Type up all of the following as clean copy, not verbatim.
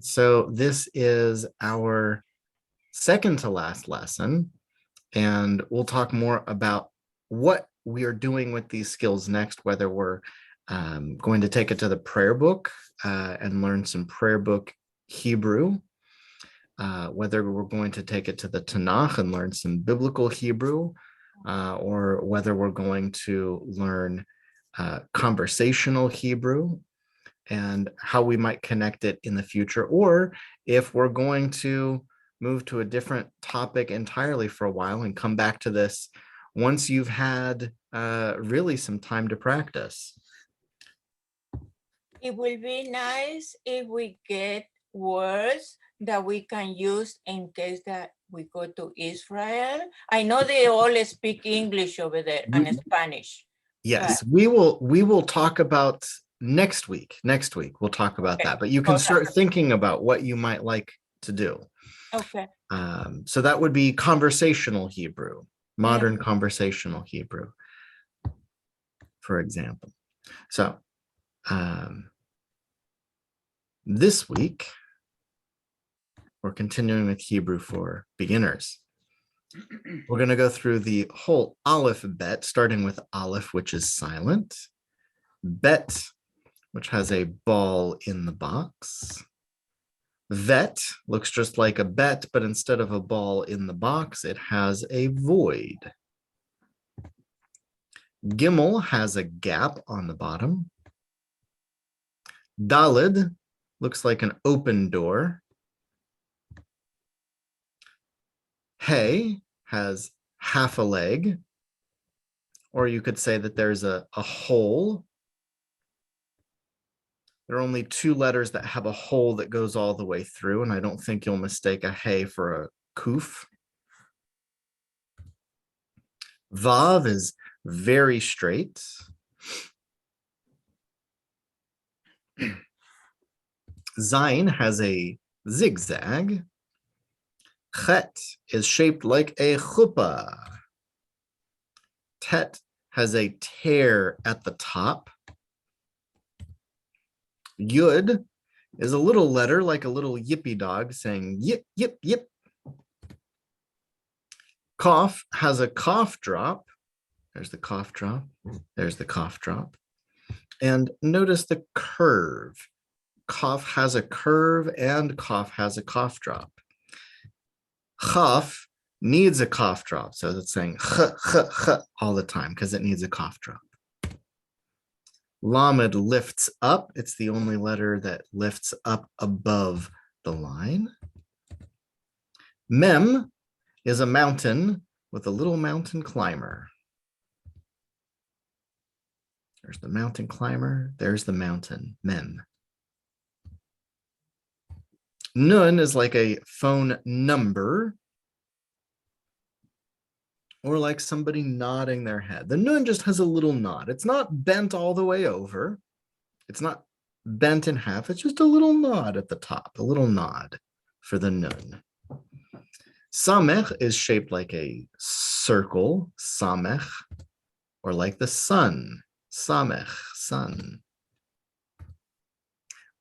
So this is our second to last lesson, and we'll talk more about what we are doing with these skills next, whether we're going to take it to the prayer book and learn some prayer book Hebrew, whether we're going to take it to the Tanakh and learn some biblical Hebrew, or whether we're going to learn conversational Hebrew and how we might connect it in the future, or if we're going to move to a different topic entirely for a while and come back to this once you've had really some time to practice. It will be nice if we get words that we can use in case that we go to Israel. I know they all speak English over there and Spanish. Yes, we will talk about next week. Next week we'll talk about that, but you can start thinking about what you might like to do. Okay. So that would be conversational Hebrew, modern conversational Hebrew, for example. So this week, we're continuing with Hebrew for beginners. We're going to go through the whole alphabet, starting with aleph, which is silent, bet, which has a ball in the box, vet looks just like a bet, but instead of a ball in the box, it has a void. Gimel has a gap on the bottom. Daled looks like an open door. Hey has half a leg, or you could say that there's a hole. There are only two letters that have a hole that goes all the way through, and I don't think you'll mistake a hey for a kuf. Vav is very straight. Zayin has a zigzag. Chet is shaped like a chuppah. Tet has a tear at the top. Yud is a little letter like a little yippy dog saying yip, yip, yip. Cough has a cough drop. There's the cough drop. There's the cough drop. And notice the curve. Cough has a curve and cough has a cough drop. Chaf needs a cough drop. So it's saying ch, ch, ch all the time because it needs a cough drop. Lamed lifts up. It's the only letter that lifts up above the line. Mem is a mountain with a little mountain climber. There's the mountain climber. There's the mountain, mem. Nun is like a phone number, or like somebody nodding their head. The nun just has a little nod. It's not bent all the way over. It's not bent in half. It's just a little nod at the top, a little nod for the nun. Samech is shaped like a circle, samech, or like the sun, samech, sun.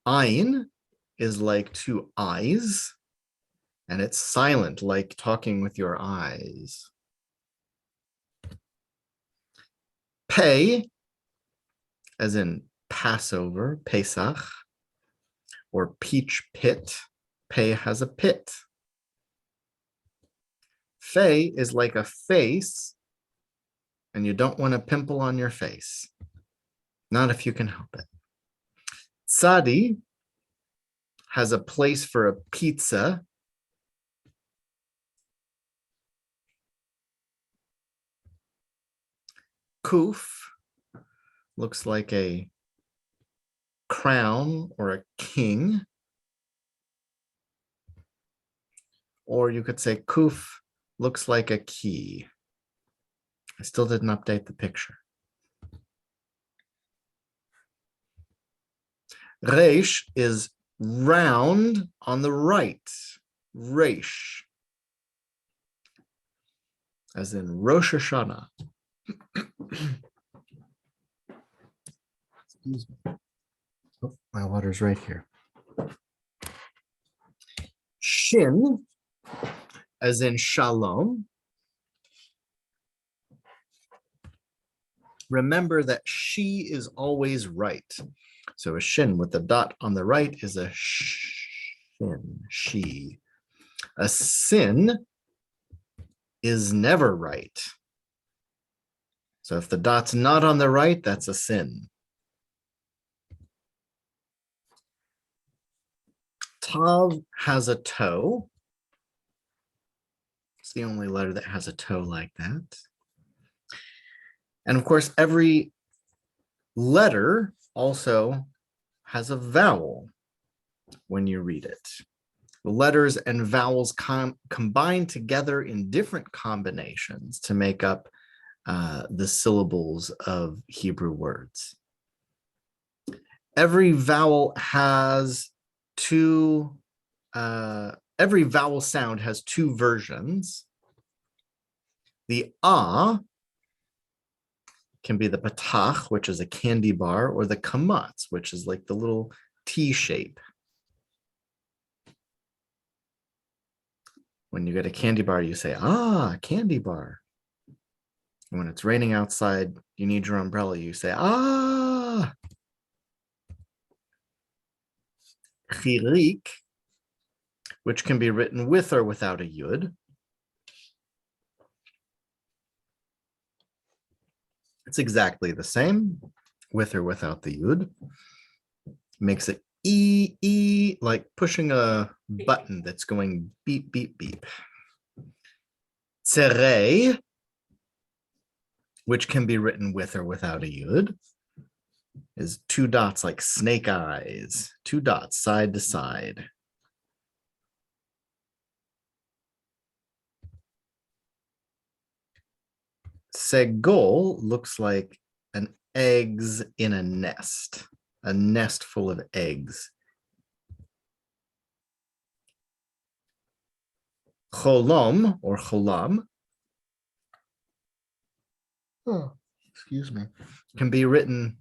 Ayin is like two eyes, and it's silent, like talking with your eyes. Pei, as in Passover, Pesach, or peach pit. Pei has a pit. Fei is like a face, and you don't want a pimple on your face. Not if you can help it. Tzadi has a place for a pizza. Kuf looks like a crown or a king. Or you could say kuf looks like a key. I still didn't update the picture. Reish is round on the right. Reish. As in Rosh Hashanah. Excuse me. Oh, my water's right here. Shin, as in shalom. Remember that she is always right. So a shin with the dot on the right is a shin, she. A sin is never right. So if the dot's not on the right, that's a sin. Tav has a toe. It's the only letter that has a toe like that. And of course, every letter also has a vowel when you read it. The letters and vowels combine together in different combinations to make up the syllables of Hebrew words. Every vowel has every vowel sound has two versions. The ah can be the patach, which is a candy bar, or the kamats, which is like the little T shape. When you get a candy bar, you say, ah, candy bar. And when it's raining outside, you need your umbrella, you say, ah. Chirik, which can be written with or without a yud. It's exactly the same, with or without the yud. Makes it E, like pushing a button that's going beep, beep, beep. Tzerei, which can be written with or without a yud, is two dots like snake eyes, two dots side to side. Segol looks like an eggs in a nest full of eggs. Cholom or cholam, excuse me, can be written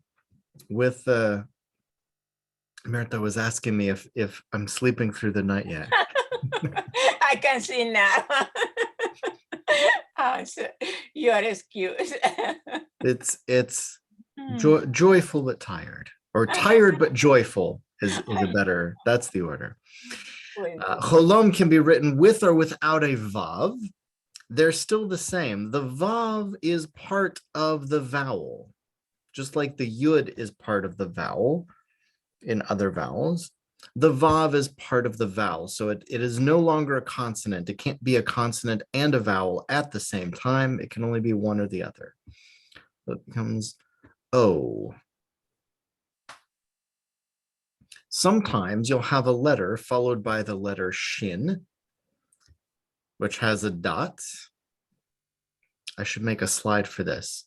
with Merta was asking me if I'm sleeping through the night yet. I can see now. So you are excused. It's joyful but tired, or tired but joyful is a better, that's the order. Cholom can be written with or without a vav. They're still the same. The vav is part of the vowel, just like the yud is part of the vowel in other vowels. The vav is part of the vowel, so it is no longer a consonant. It can't be a consonant and a vowel at the same time. It can only be one or the other. So it becomes O. Sometimes you'll have a letter followed by the letter shin, which has a dot. I should make a slide for this.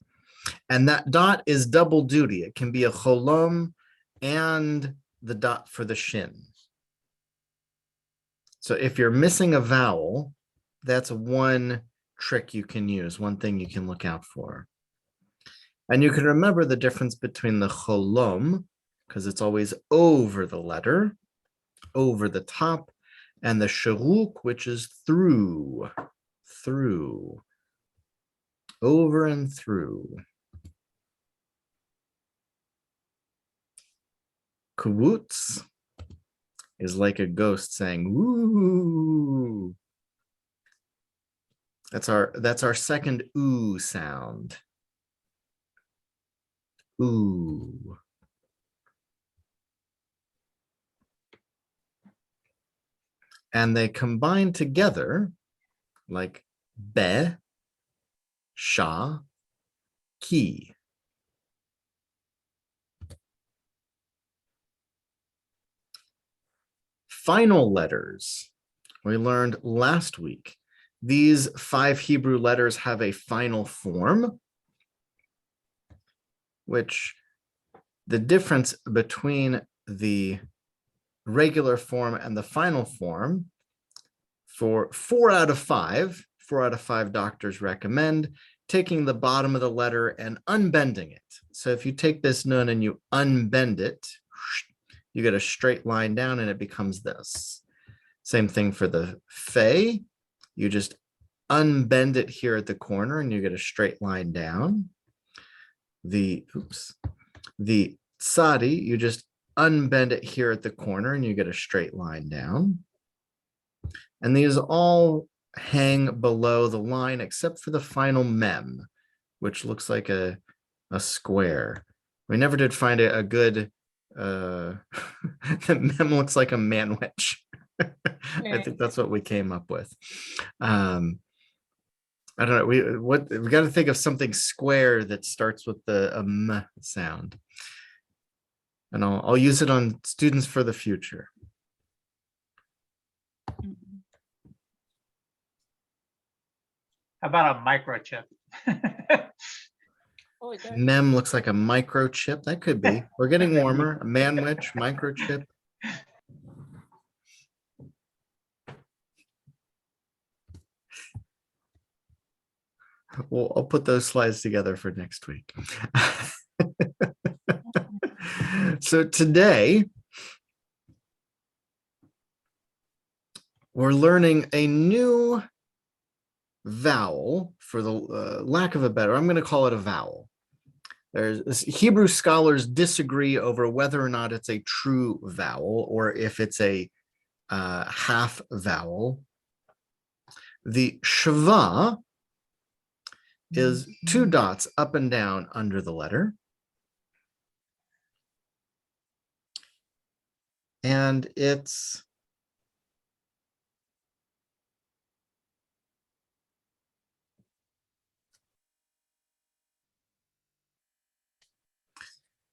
And that dot is double duty. It can be a cholom and the dot for the shin. So if you're missing a vowel, that's one trick you can use, one thing you can look out for. And you can remember the difference between the cholom, because it's always over the letter, over the top, and the sharuk, which is through, over and through. Kibutz is like a ghost saying, "Ooh." That's our second ooh sound. Ooh. And they combine together like be, sha, ki. Final letters. We learned last week. These 5 Hebrew letters have a final form, which the difference between the regular form and the final form, for 4 out of 5 doctors recommend taking the bottom of the letter and unbending it. So if you take this nun and you unbend it, you get a straight line down and it becomes this. Same thing for the fe. You just unbend it here at the corner and you get a straight line down. The tsadi, you just unbend it here at the corner and you get a straight line down. And these all hang below the line except for the final mem, which looks like a square. We never did find a good the mem looks like a manwich. I think that's what we came up with. I don't know. We got to think of something square that starts with the m sound, and I'll use it on students for the future. How about a microchip? Mem looks like a microchip. That could be. We're getting warmer. A manwich, microchip. Well, I'll put those slides together for next week. So today, we're learning a new vowel, for the lack of a better, I'm going to call it a vowel. Hebrew scholars disagree over whether or not it's a true vowel or if it's a half vowel. The shava is 2 dots up and down under the letter. And it's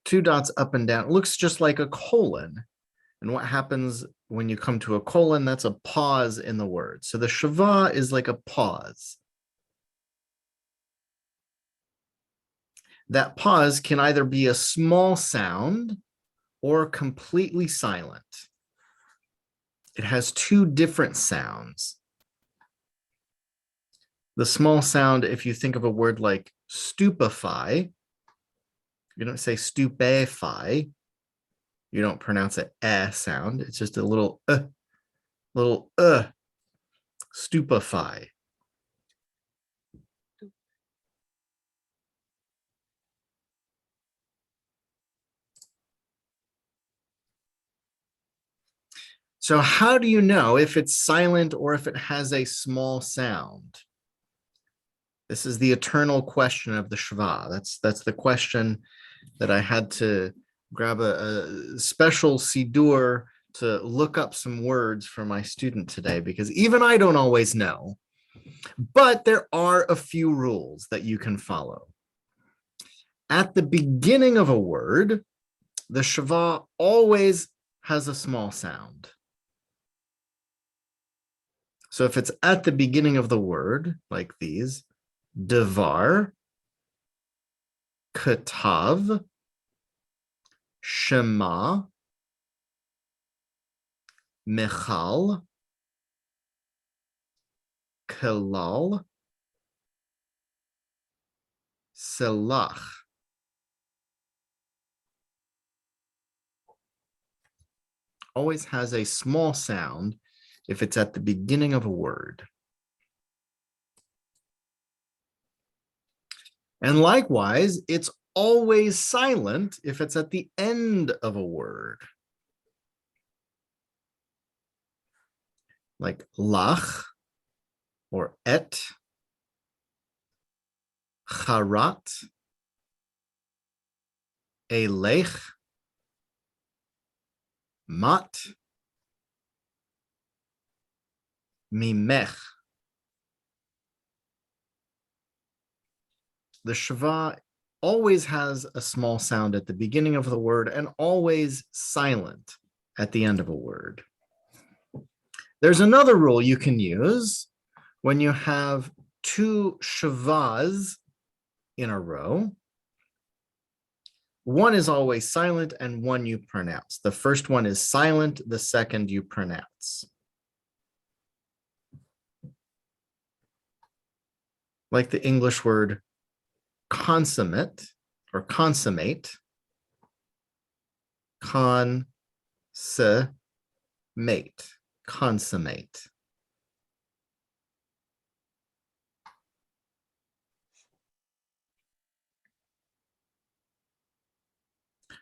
two dots up and down. It looks just like a colon. And what happens when you come to a colon? That's a pause in the word. So the shava is like a pause. That pause can either be a small sound or completely silent. It has 2 different sounds. The small sound, if you think of a word like stupefy, you don't say stupefy. You don't pronounce an eh sound. It's just a little stupefy. So how do you know if it's silent or if it has a small sound? This is the eternal question of the shava. That's the question that I had to grab a special sidur to look up some words for my student today, because even I don't always know. But there are a few rules that you can follow. At the beginning of a word, the shava always has a small sound. So if it's at the beginning of the word, like these, devar, katav, shema, michal, kalal, selach. Always has a small sound if it's at the beginning of a word. And likewise, it's always silent if it's at the end of a word. Like lach or et, charat, elech, mat, mimech. The shava always has a small sound at the beginning of the word and always silent at the end of a word. There's another rule you can use when you have 2 shavas in a row. One is always silent and one you pronounce. The first one is silent, the second you pronounce. Like the English word consummate or consummate, consummate. consummate.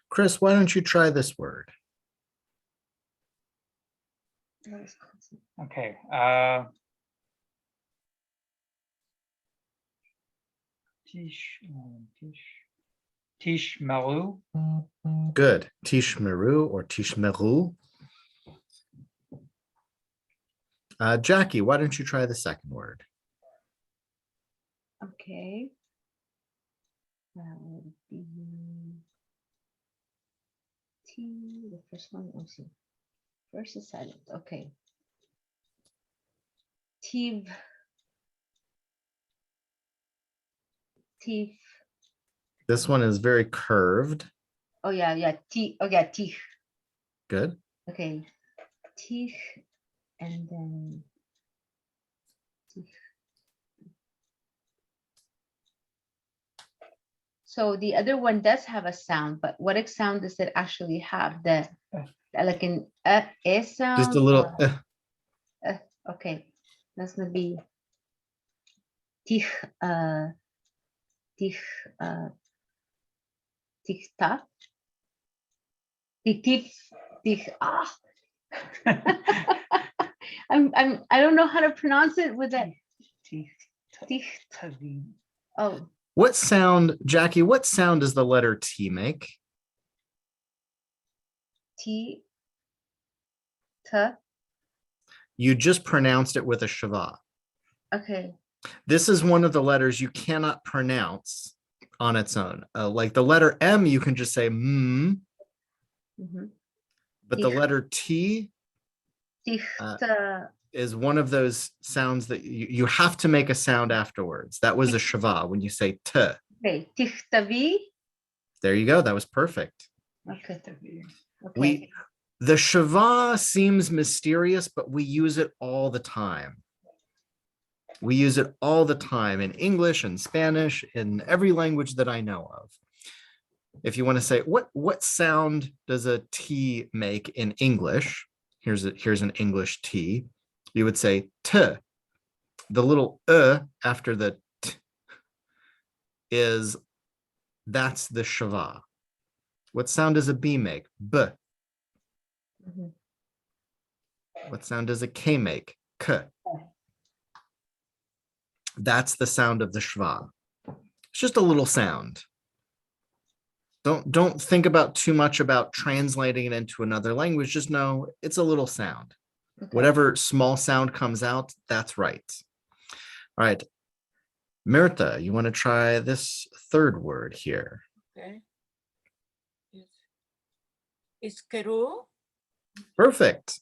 Chris, why don't you try this word? Okay. Tishmeru. Good. Tishmeru or tishmeru. Jackie, why don't you try the second word? Okay. That would be T. The first one, let's see. First is silent. Okay. Tiv. Tiv. This one is very curved. Oh yeah, yeah. T. Oh yeah, T. Good. Okay. T. And then T. So the other one does have a sound, but what sound does it actually have? The like an sound. Just a little. Okay, that's gonna be tich tich tich ta tich tich ah. I don't know how to pronounce it with that. Oh. What sound, Jackie, what sound does the letter T make? T. You just pronounced it with a shava. Okay. This is one of the letters you cannot pronounce on its own. Like the letter M, you can just say but the letter T is one of those sounds that you have to make a sound afterwards. That was a shava when you say T. Okay. Tichtavi. There you go. That was perfect. Okay. The shava seems mysterious, but we use it all the time. We use it all the time in English and Spanish, in every language that I know of. If you want to say, what sound does a T make in English? Here's an English T. You would say T. The little after the T that's the shava. What sound does a B make? B. What sound does a K make? K. That's the sound of the shva. It's just a little sound. Don't think about too much about translating it into another language. Just know it's a little sound. Okay. Whatever small sound comes out, that's right. All right. Mirta, you want to try this third word here? Okay. It's keru. Perfect.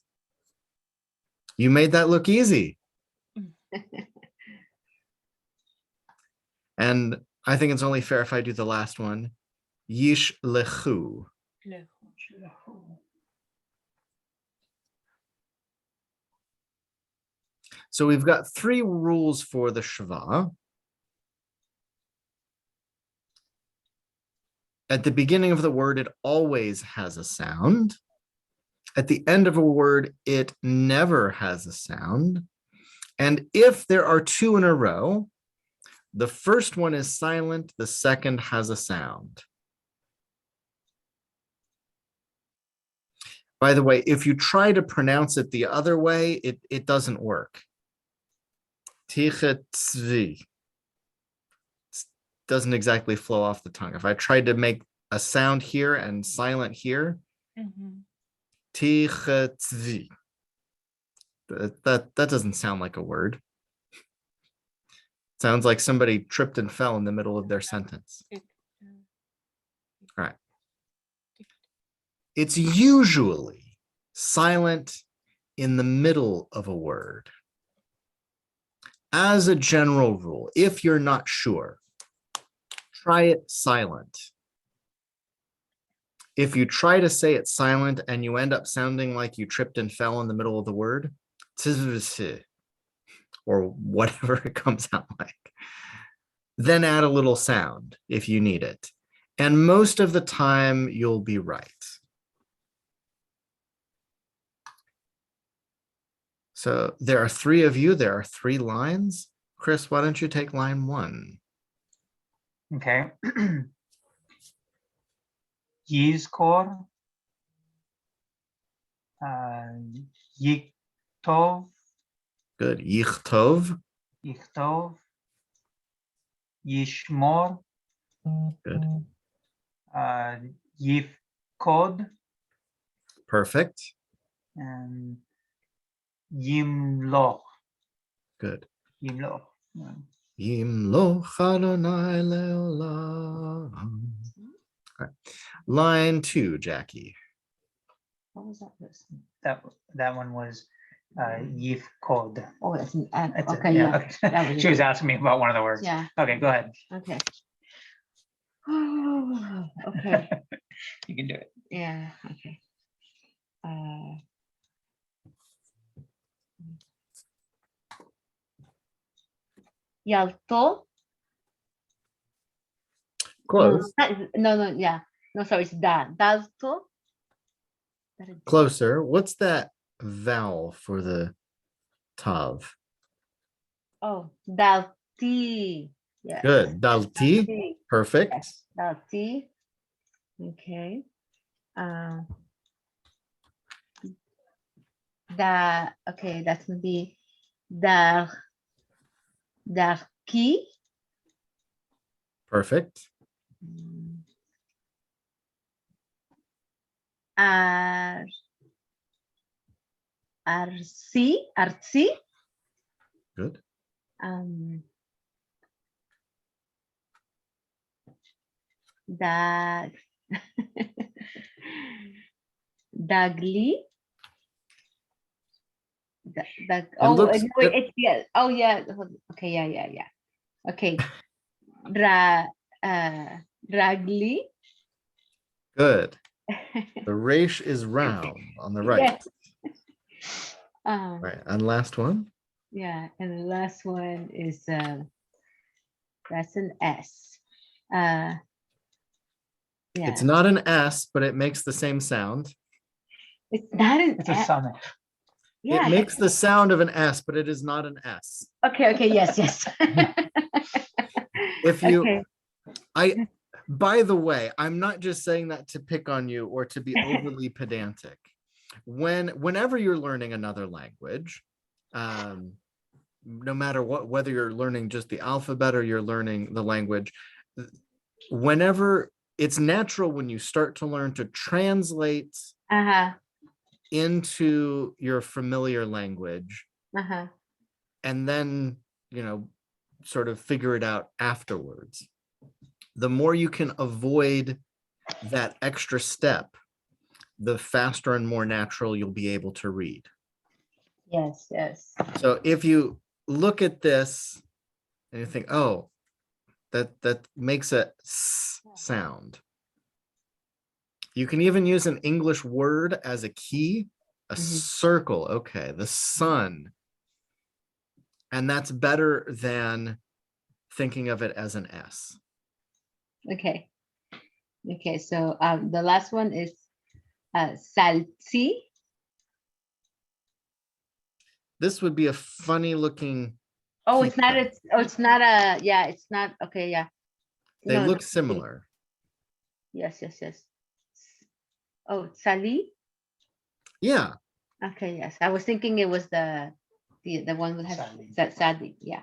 You made that look easy. And I think it's only fair if I do the last one. Yish lechu. So we've got 3 rules for the shava. At the beginning of the word, it always has a sound. At the end of a word, it never has a sound. And if there are 2 in a row, the first one is silent, the second has a sound. By the way, if you try to pronounce it the other way, it doesn't work. Tichetzvi doesn't exactly flow off the tongue. If I tried to make a sound here and silent here, tichetzvi, that doesn't sound like a word. Sounds like somebody tripped and fell in the middle of their sentence. All right. It's usually silent in the middle of a word. As a general rule, if you're not sure, try it silent. If you try to say it silent and you end up sounding like you tripped and fell in the middle of the word, or whatever it comes out like, then add a little sound if you need it. And most of the time, you'll be right. So there are three of you. There are three lines. Chris, why don't you take line 1? Okay. Yizkor, Yiktov, Good. Yichtov. Yichtov, Yishmor, Good. Yifkod, Perfect. and Yimloch. Good. Yimloch. Yeah. Yimloch Adonai leolam. All right. Line 2, Jackie. What was that first? That one was Yifkod. Oh, that's an That's it, okay, yeah. okay. That was She it. was asking me about one of the words. Yeah, Okay, go ahead. okay. Okay, You can do it. yeah, okay. Yalto? Close. No, yeah. No, sorry, it's Dalto? Closer. What's that vowel for the tav? Oh, Dalti. Yeah. Good. Dalti. Dalti. Perfect. Yes, Dalti. Okay. Okay, that's gonna be Darki. Perfect. Arsi. Good. Dag Dagli. Oh, looks- wait, it's yeah. Oh, yeah. Okay, yeah. Okay. Ragli. Good. The resh is round on the right. Yes. Right. And last one. Yeah, and the last one is that's an S. Yeah. It's not an S, but it makes the same sound. It's not an It's a S. summit. Yeah. It makes the sound of an S, but it is not an S. Okay, yes. If you, Okay. by the way, I'm not just saying that to pick on you or to be overly pedantic. Whenever you're learning another language, no matter what, whether you're learning just the alphabet or you're learning the language, whenever it's natural when you start to learn to translate into your familiar language and then, sort of figure it out afterwards. The more you can avoid that extra step, the faster and more natural you'll be able to read. Yes. So if you look at this and you think, oh, that makes a s sound. You can even use an English word as a key, a circle. Okay, the sun. And that's better than thinking of it as an S. Okay, so the last one is Salsi. This would be a funny looking. Oh, pizza. it's not it's not, okay, yeah. They No, look no. similar. Yes. Oh, Sali. Yeah. Okay, yes. I was thinking it was the one that has Sali. Sadi. Yeah.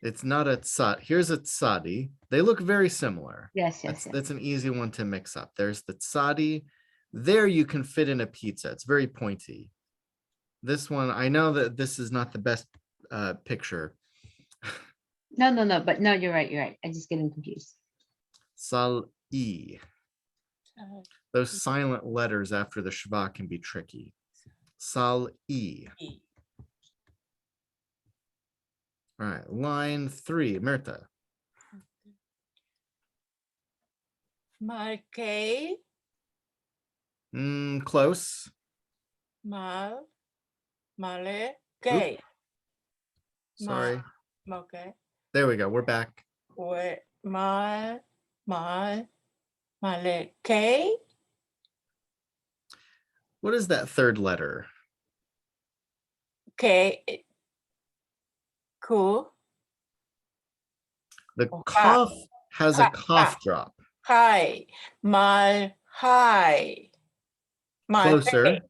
It's not a tsad. Here's a tsadi. They look very similar. Yes. That's an easy one to mix up. There's the tsadi. There you can fit in a pizza. It's very pointy. This one, I know that this is not the best picture. No, but no, you're right. I'm just getting confused. Sal-i. Those silent letters after the shva can be tricky. Sal-i. All right, line 3, Mirta. Marqué. Close. Male. Oop. Sorry. Okay. There we go. We're back. Male. What is that third letter? K, ku, The Oh, cough has a ha, cough ha. drop. Hi, mal, hi. Closer.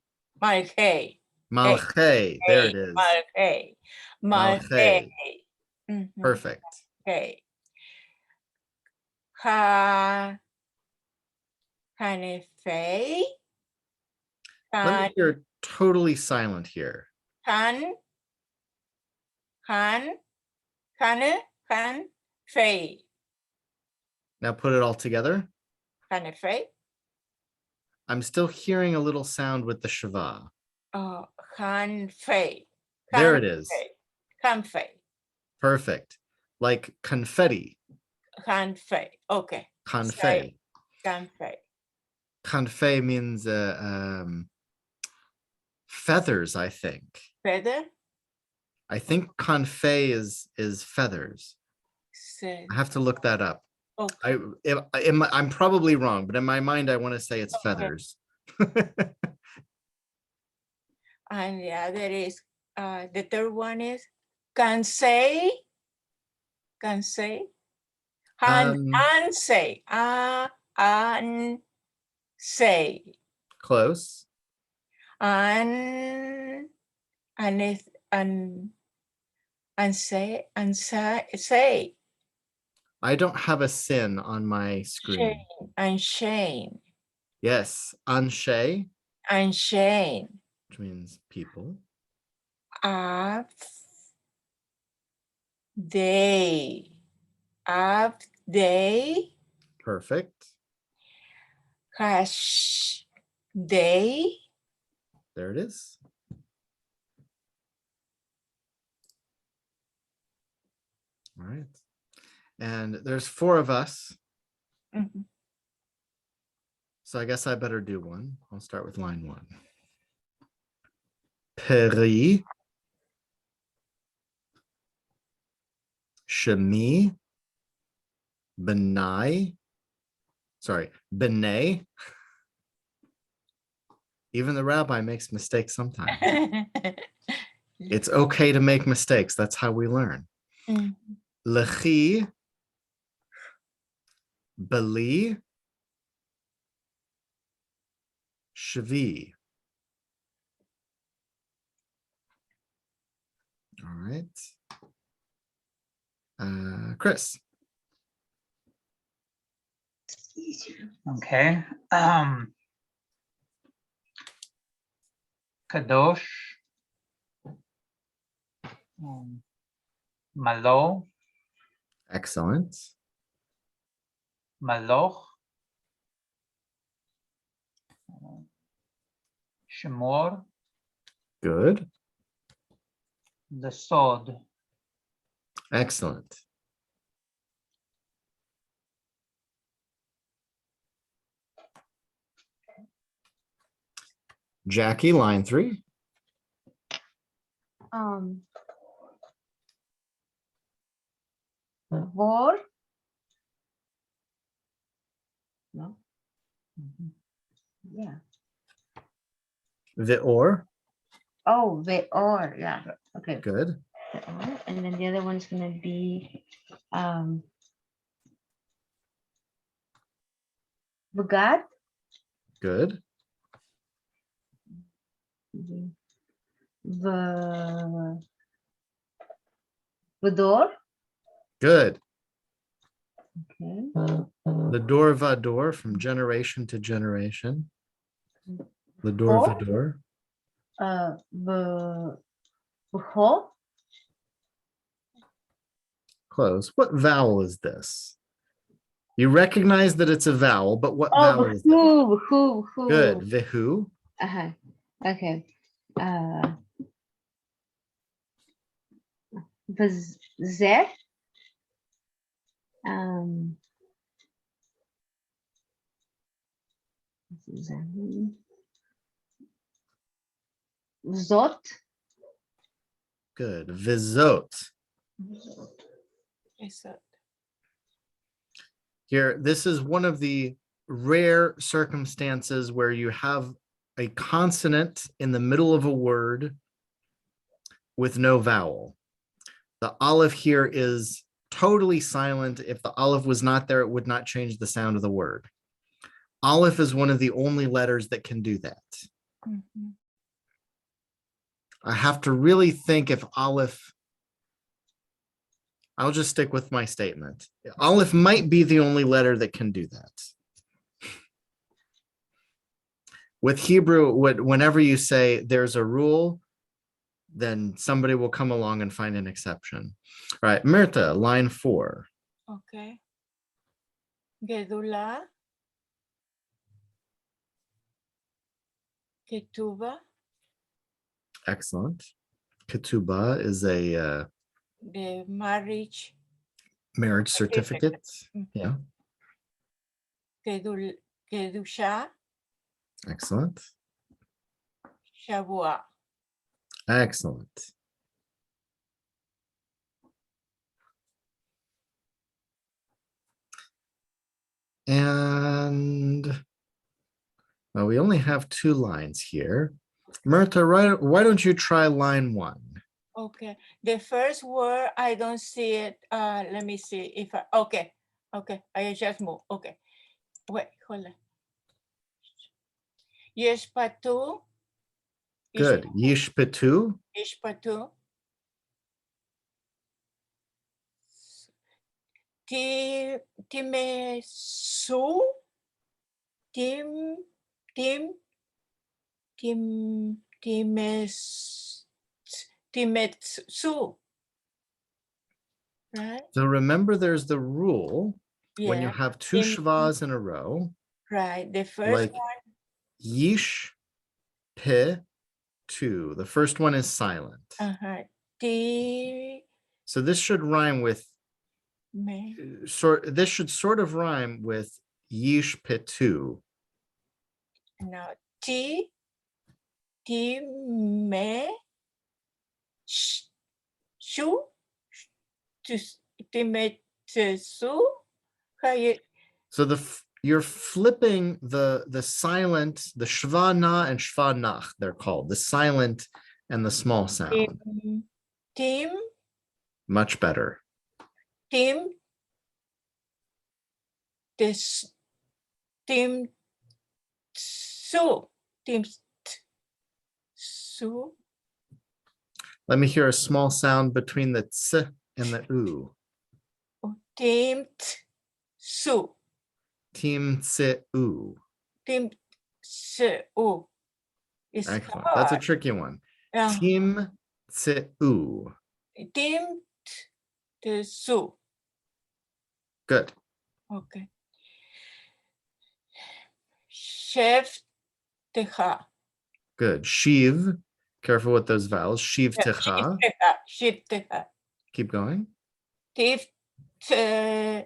Malhe, Malche. There it is. malhe, malhe. Malche. Mhm, Perfect. okay. Ha, Hanefe, Let me Han, hear totally silent here. Han, Han, Han, Fei, Now put it all together. Hanefe, I'm still hearing a little sound with the shava. Han Fei. There it is. Han Fei. Perfect. Like confetti. Han Fei. Okay. Confet. Han Fei. Confet means feathers, I think. Feather. I think confet is feathers. Said. I have to look that up. Okay. I'm probably wrong, but in my mind, I want to say it's Okay. feathers. And the other is, the third one is, can say, Han say, an say, Close. and is, and say, I don't have a sin on my screen. Shane, and Shane, Yes, anshe, and Shane, which means people. up, they, up, they, Perfect. hash, they, There it is. All right. And there's 4 of us. mhm. So I guess I better do one. I'll start with line 1. Peri, Shemi, Benai, Benay. Even the rabbi makes mistakes sometimes. It's okay to make mistakes. That's how we learn. Mm. Lechi, Beli, Shvi. All right. Chris. Okay. Kadosh. Malo. Excellent. Maloch. Shemor. Good. The sod. Excellent. Jackie, line 3. Vor. No. Yeah. Vior. Oh, they are. Yeah. Okay. Good. Ve'or. And then the other one's gonna be Vagat. Good. Vador. Good. Okay. Lador Vador, from generation to generation. Lador Vor. Vador. V'ho. Close. What vowel is this? You recognize that it's a vowel, but what Oh, vowel is that? who. Good. Vihu. Uh-huh. Okay. V'zeh. Zot. Good. Vizot. Here, this is one of the rare circumstances where you have a consonant in the middle of a word with no vowel. The aleph here is totally silent. If the aleph was not there, it would not change the sound of the word. Aleph is one of the only letters that can do that. Mhm. I have to really think if aleph, I'll just stick with my statement. Aleph might be the only letter that can do that. With Hebrew, whenever you say there's a rule, then somebody will come along and find an exception. All right, Mirta, line 4. Okay. Gedula. Ketuba. Excellent. Ketubah is a The marriage. marriage certificate. Mhm. Yeah, Kedusha. excellent. Shavua. Excellent. And well, we only have 2 lines here. Mirta, why don't you try line 1? Okay. The first word, I don't see it. Let me see if I, okay. Okay. I just move. Okay. Wait, hold on. Yeshpatu. Good. Yishpetu. Yeshpatu. Timesu. Timetsu. Right? So remember, there's the rule when you Yeah. have 2 shvas in a row, Right. The first like one. yish, pe, tu. The first one is silent. Ti So this should rhyme with me. this should sort of rhyme with yish petu. Now ti me shu ti me su. How you So you're flipping the silent, the shva na and shva nach, they're called the silent and the small sound. tim Much better. tim this tim su tim su Let me hear a small sound between the ts and the u. tim su Tim tse u. tim su. It's Excellent. That's a hard. tricky one. Yeah. Tim tse u. Tim su. Good. Okay. Chef teja. Good. Shiv. Careful with those vowels. Shiv Yeah, techa. Chef teja. Keep going. Tif tehu.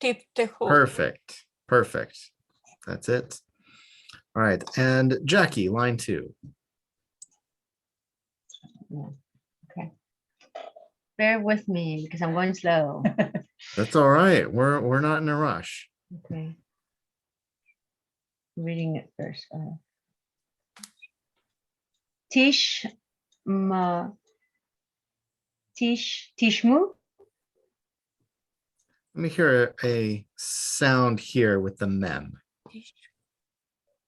Tif tehu. Perfect. Perfect. That's it. All right. And Jackie, line 2. Okay. Bear with me because I'm going slow. That's all right. We're not in a rush. Okay. Reading it first. Tish Tishmu. Let me hear a sound here with the mem.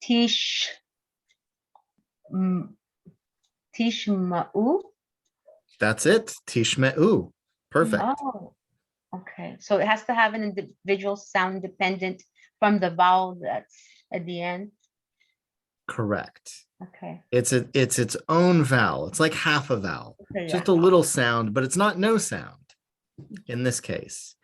Tish Tishma'u. That's it. Tishme'u. Perfect. Oh, okay. So it has to have an individual sound dependent from the vowel that's at the end. Correct. Okay. It's its own vowel. It's like half a vowel. Okay, Just yeah. a little sound, but it's not no sound in this case.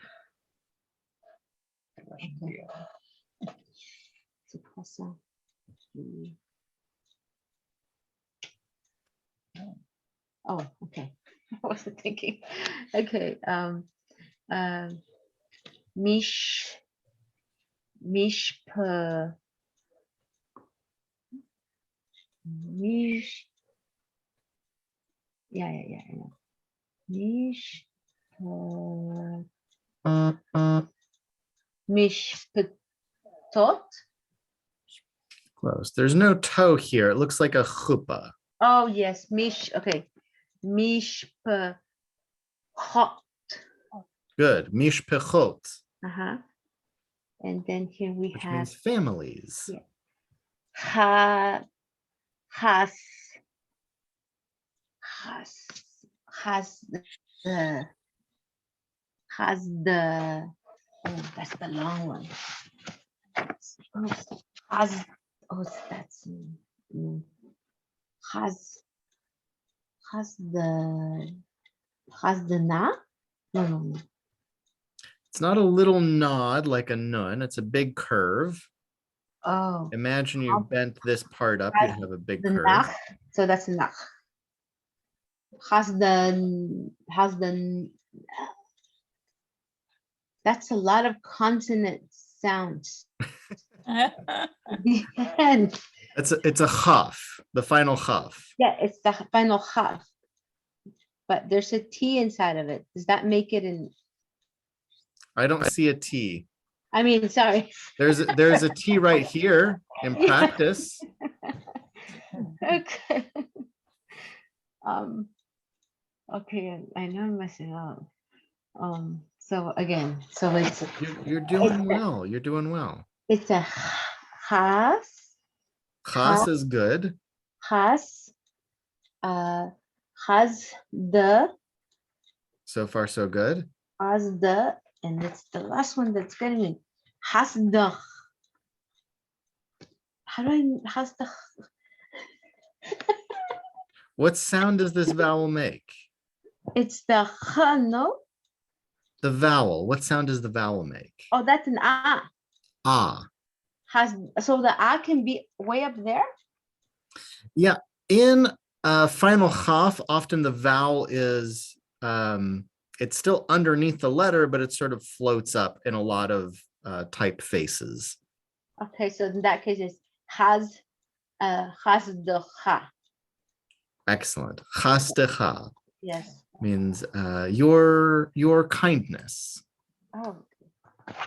Oh, okay. I wasn't thinking. Okay. Mishpa. Mish. Yeah. Mish. Mishpatot. Close. There's no toe here. It looks like a chuppah. Oh, yes, okay. Mishpachot. Good. Mishpechot, Uh-huh. And then here we which have means families. yeah. Ha, has, has the, oh, that's the long one. Has, oh, that's, mm, has, has the na? No, no, no. It's not a little nod like a nun. It's a big curve. Oh, Imagine you bent this part up, you'd have a big the curve. nach. So that's nach. Has the that's a lot of consonant sounds. The end. It's a chaf, the final chaf. Yeah, it's the final half. But there's a T inside of it. Does that make it in? I don't see a T. I mean, sorry. There's a T right here in practice. Okay. Okay, I know I'm messing up. So again, so You're doing well. You're doing well. it's a has, Chas is good. has the, So far, so good. and it's the last one that's getting me. Has the. How do I, has the, What sound does this vowel make? it's the no? The vowel. What sound does the vowel make? Oh, that's an ah. Ah. So the ah can be way up there? Yeah. In final chaf, often the vowel is it's still underneath the letter, but it sort of floats up in a lot of typefaces. Okay, so in that case, it's has the ha. Excellent. Chastecha Yes. means your kindness. Oh,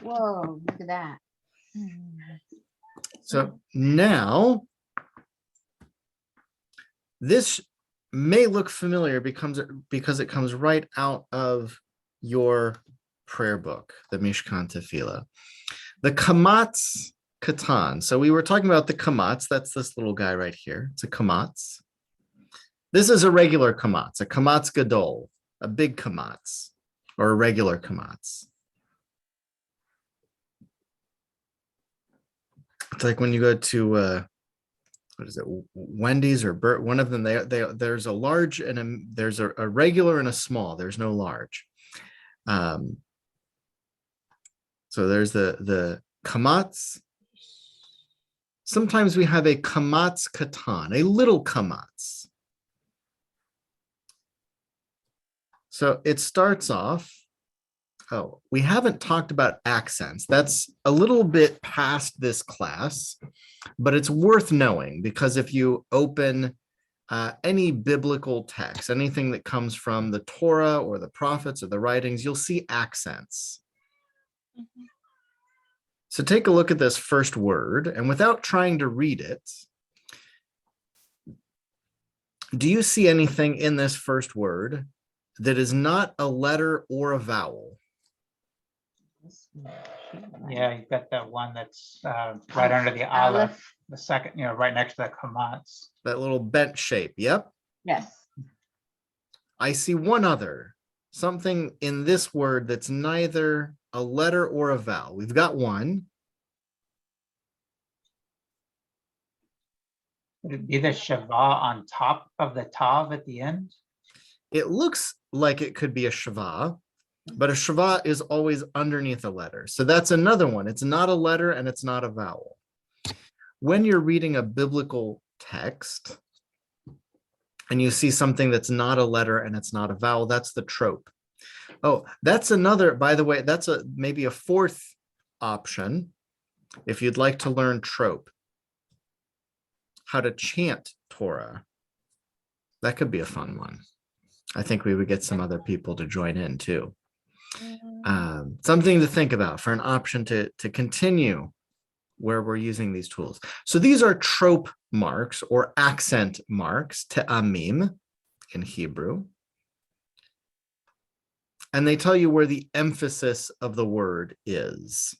whoa, look at that. So now this may look familiar because it comes right out of your prayer book, the Mishkan Tefillah. The kamats katan. So we were talking about the kamats. That's this little guy right here. It's a kamats. This is a regular kamats, a kamats gadol, a big kamats, or a regular kamats. It's like when you go to what is it, Wendy's or Burt, one of them, there's a large and there's a regular and a small. There's no large. So there's the kamats. Sometimes we have a kamats katan, a little kamats. So it starts off, oh, we haven't talked about accents. That's a little bit past this class, but it's worth knowing because if you open any biblical text, anything that comes from the Torah or the prophets or the writings, you'll see accents. Mm-hmm. So take a look at this first word, and without trying to read it, do you see anything in this first word that is not a letter or a vowel? Yeah, you've got that one that's right under the aleph, the second, right next to the kamats. That little bent shape, yep. Yes. I see one other, something in this word that's neither a letter or a vowel. We've got one. Would it be the shava on top of the tav at the end? It looks like it could be a shava, but a shava is always underneath a letter. So that's another one. It's not a letter and it's not a vowel. When you're reading a biblical text and you see something that's not a letter and it's not a vowel, that's the trope. Oh, that's another, by the way, that's maybe a fourth option if you'd like to learn trope, how to chant Torah. That could be a fun one. I think we would get some other people to join in too. Something to think about for an option to continue where we're using these tools. So these are trope marks or accent marks, te'amim in Hebrew. And they tell you where the emphasis of the word is.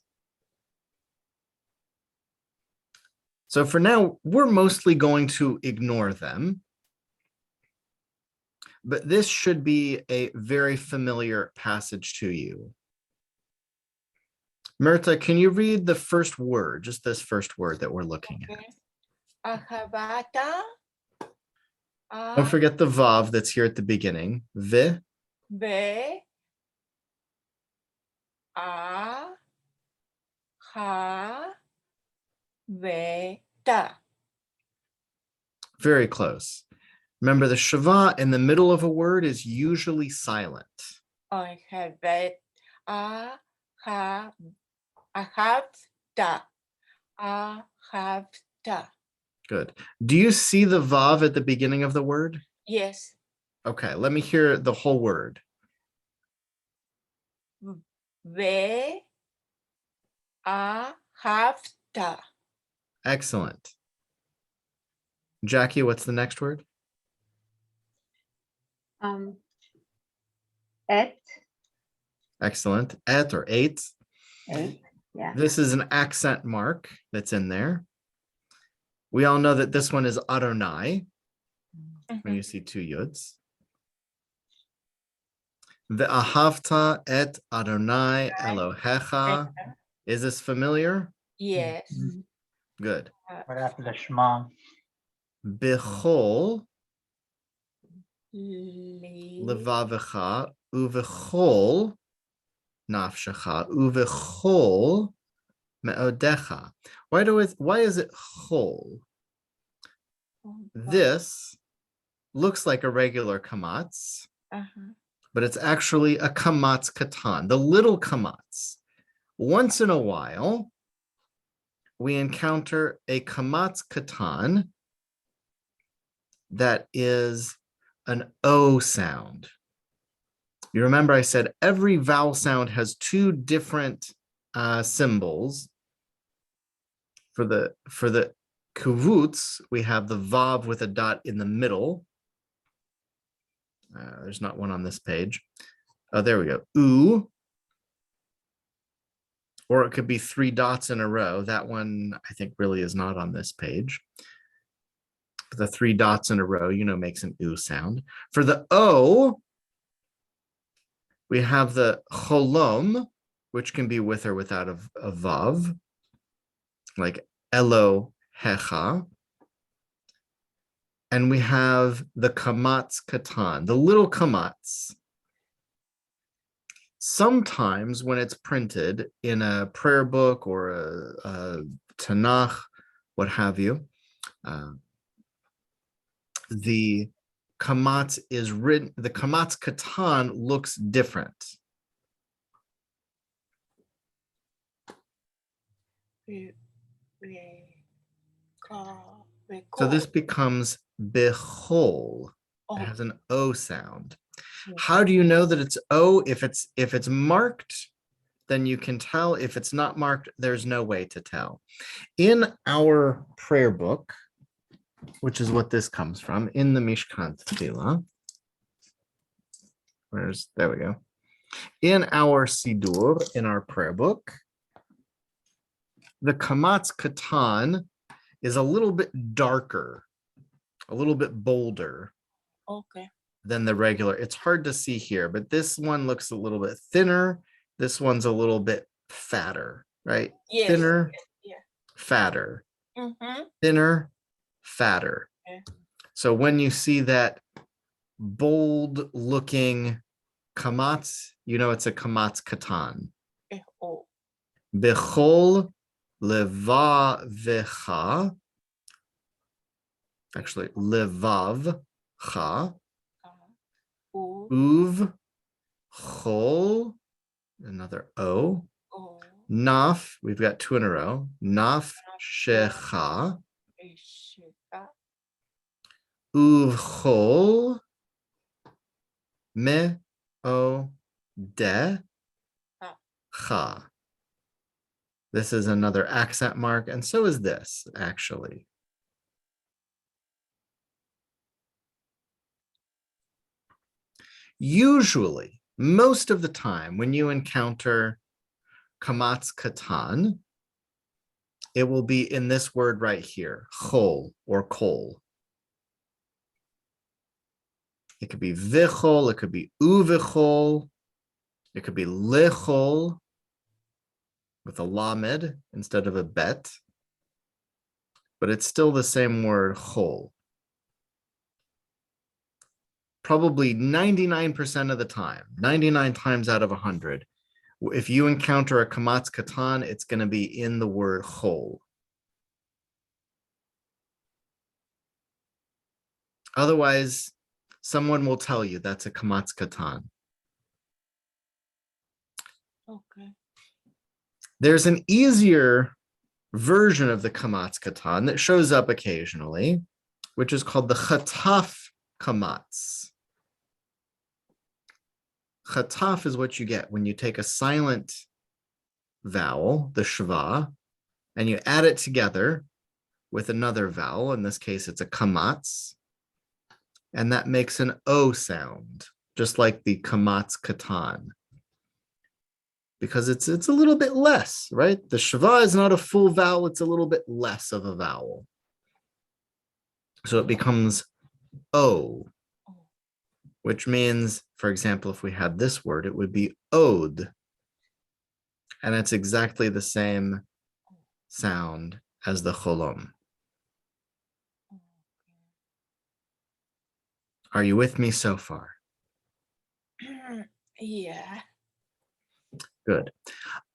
So for now, we're mostly going to ignore them. But this should be a very familiar passage to you. Mirta, can you read the first word, just this first word that we're looking at? Ahabata. Don't forget the vav that's here at the beginning. Ve. Be. A. Ha. Ve. Ta. Very close. Remember, the shava in the middle of a word is usually silent. I have it. A. Ha. Ahabta. Ahabta. Good. Do you see the vav at the beginning of the word? Yes. Okay, let me hear the whole word. Ve. Ahabta. Excellent. Jackie, what's the next word? Et. Excellent. Et or eight. Eight. Yeah. This is an accent mark that's in there. We all know that this one is Adonai when you see two yuds. Ve'ahavta et Adonai Elohecha. Is this familiar? Yes. Good. Right after the Shema. Bechol Li. levavecha uvechol nafshecha uvechol me'odecha. Why is it chol? This looks like a regular kamats, but it's actually a kamats katan, the little kamats. Once in a while, we encounter a kamats katan that is an O sound. You remember I said every vowel sound has two different symbols. For the kavutz, we have the vav with a dot in the middle. There's not one on this page. Oh, there we go. U. Or it could be three dots in a row. That one, I think, really is not on this page. The three dots in a row, makes an U sound. For the O, we have the cholom, which can be with or without a vav, like Elo Hecha. And we have the kamats katan, the little kamats. Sometimes when it's printed in a prayer book or a Tanakh, what have you, the kamats is written, the kamats katan looks different. So this becomes bechol. It has an O sound. How do you know that it's O? If it's marked, then you can tell. If it's not marked, there's no way to tell. In our prayer book, which is what this comes from, in the Mishkan Tefillah, there we go. In our Sidur, in our prayer book, the kamats katan is a little bit darker, a little bit bolder than the regular. It's hard to see here, but this one looks a little bit thinner. This one's a little bit fatter, right? Yes. Thinner, Yeah. fatter, thinner, fatter. Okay. So when you see that bold looking kamats, it's a kamats katan. Bechol levavecha, actually levavcha, uv chol, another O, naf, we've got two in a row, naf shecha, uv chol me o de cha. This is another accent mark, and so is this, actually. Usually, most of the time, when you encounter kamats katan, it will be in this word right here, chol or kol. It could be vichol, it could be uvichol, it could be lichol with a lamed instead of a bet, but it's still the same word, chol. Probably 99% of the time, 99 times out of 100, if you encounter a kamats katan, it's going to be in the word chol. Otherwise, someone will tell you that's a kamats katan. Okay. There's an easier version of the kamats katan that shows up occasionally, which is called the Khattaf kamats. Khattaf is what you get when you take a silent vowel, the shava, and you add it together with another vowel. In this case, it's a kamats, and that makes an O sound, just like the kamats katan. Because it's a little bit less, right? The shava is not a full vowel, it's a little bit less of a vowel. So it becomes O, which means, for example, if we had this word, it would be ode. And it's exactly the same sound as the cholom. Are you with me so far? Yeah. Good.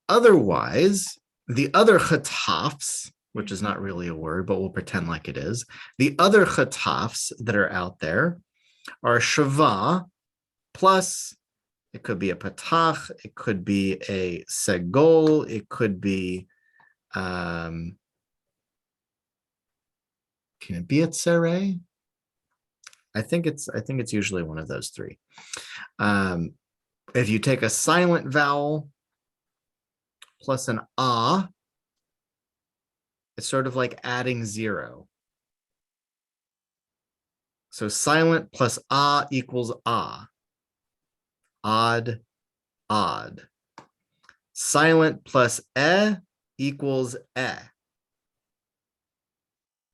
Otherwise, the other khattafs, which is not really a word, but we'll pretend like it is, the other khattafs that are out there are shava plus, it could be a patach, it could be a segol, it could be, can it be a tsere? I think it's usually one of those three. If you take a silent vowel plus an ah, it's sort of like adding 0. So silent plus ah equals ah. Odd, odd. Silent plus equals It's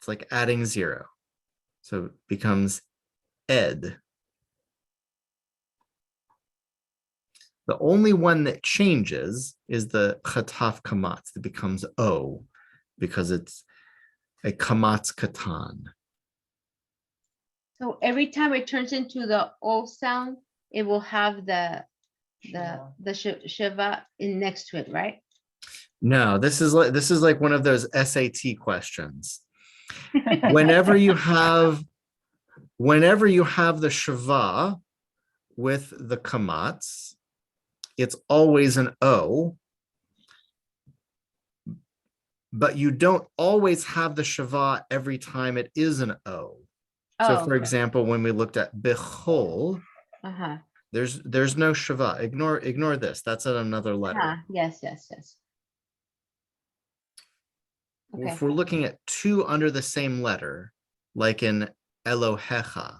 like adding 0. So it becomes ed. The only one that changes is the Khattaf kamats that becomes O, because it's a kamats katan. So every time it turns into the O sound, it will have the shava in next to it, right? No, this is like one of those SAT questions. Whenever you have the shava with the kamats, it's always an O, but you don't always have the shava every time it is an O. So Oh, for example, when we looked at bechol, there's no shava. Ignore this. That's at another letter. Yes. Okay. If we're looking at 2 under the same letter, like in Elohecha,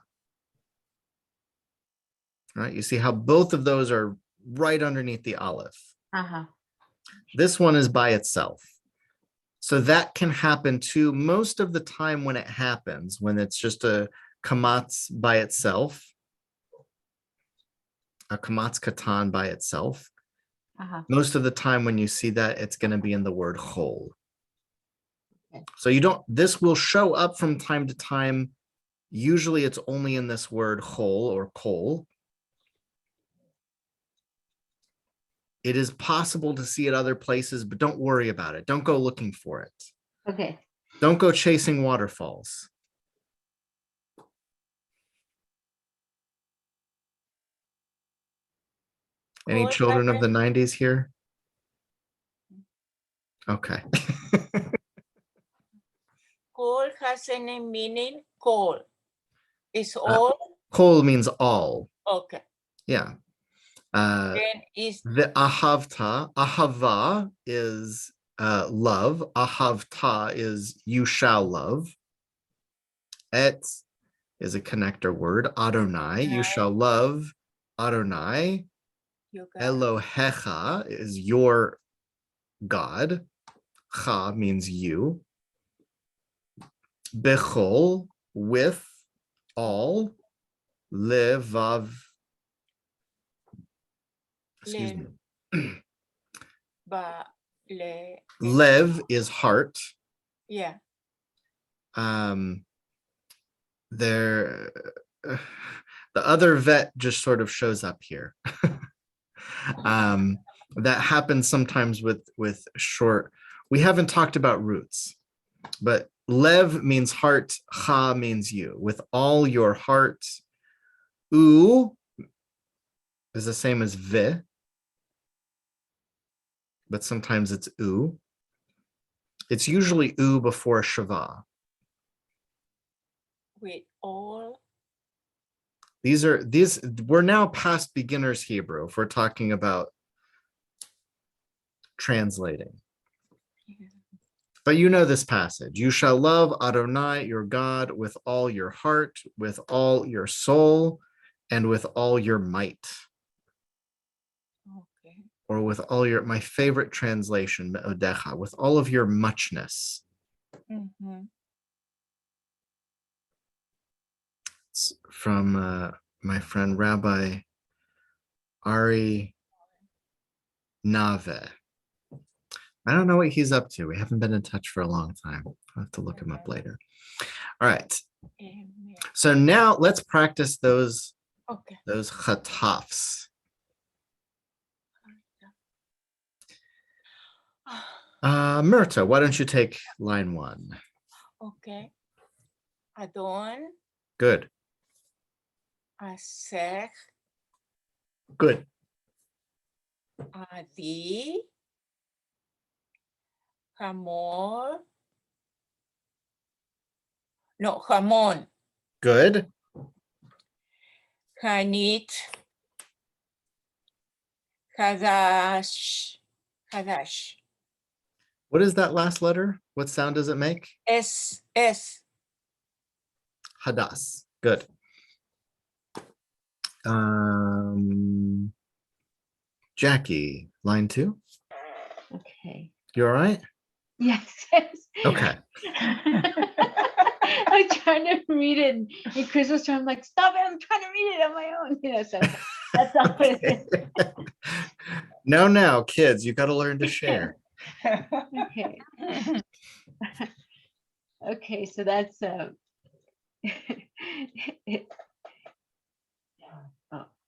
right? You see how both of those are right underneath the aleph. This one is by itself. So that can happen too. Most of the time when it happens, when it's just a kamats by itself, a kamats katan by itself, most of the time when you see that, it's going to be in the word chol. Okay. So this will show up from time to time. Usually it's only in this word chol or kol. It is possible to see it other places, but don't worry about it. Don't go looking for it. Okay. Don't go chasing waterfalls. Any children of the 90s here? Okay. Call has any meaning? Call. Is all? Kol means all. Okay. Yeah. Then is The ahavta, ahava is love. Ahavta is you shall love. Et is a connector word. Adonai, you shall love Adonai, Your God. Elohecha is your God. Cha means you. Bechol, with all. Levav, excuse me. But le, Lev is heart. yeah. There, the other vet just sort of shows up here. That happens sometimes with short. We haven't talked about roots, but lev means heart. Ha means you. With all your heart. U is the same as vi, but sometimes it's u. It's usually u before shava. With all. These we're now past beginner's Hebrew if we're talking about translating. But you know this passage. You shall love Adonai, your God, with all your heart, with all your soul, and with all your might. Okay. Or with all your, my favorite translation, me'odecha, with all of your muchness. Mhm. It's from my friend Rabbi Ari Nave. I don't know what he's up to. We haven't been in touch for a long time. I'll have to look him up later. All right. Amen. So now let's practice those Okay. Khattafs. Myrta, why don't you take line 1? Okay. Adon, Good. Aser, Good. Adi, Hamor. No, Hamon, Good. Hanit, Hadash, Hadash. What is that last letter? What sound does it make? S. Hadas. Good. Jackie, line 2. Okay. You all right? Yes, yes. Okay. I'm trying to read it, and Chris was trying, I'm like, stop it, I'm trying to read it on my own. So that's all it is. No, kids, you got to learn to share. Okay. Okay, so that's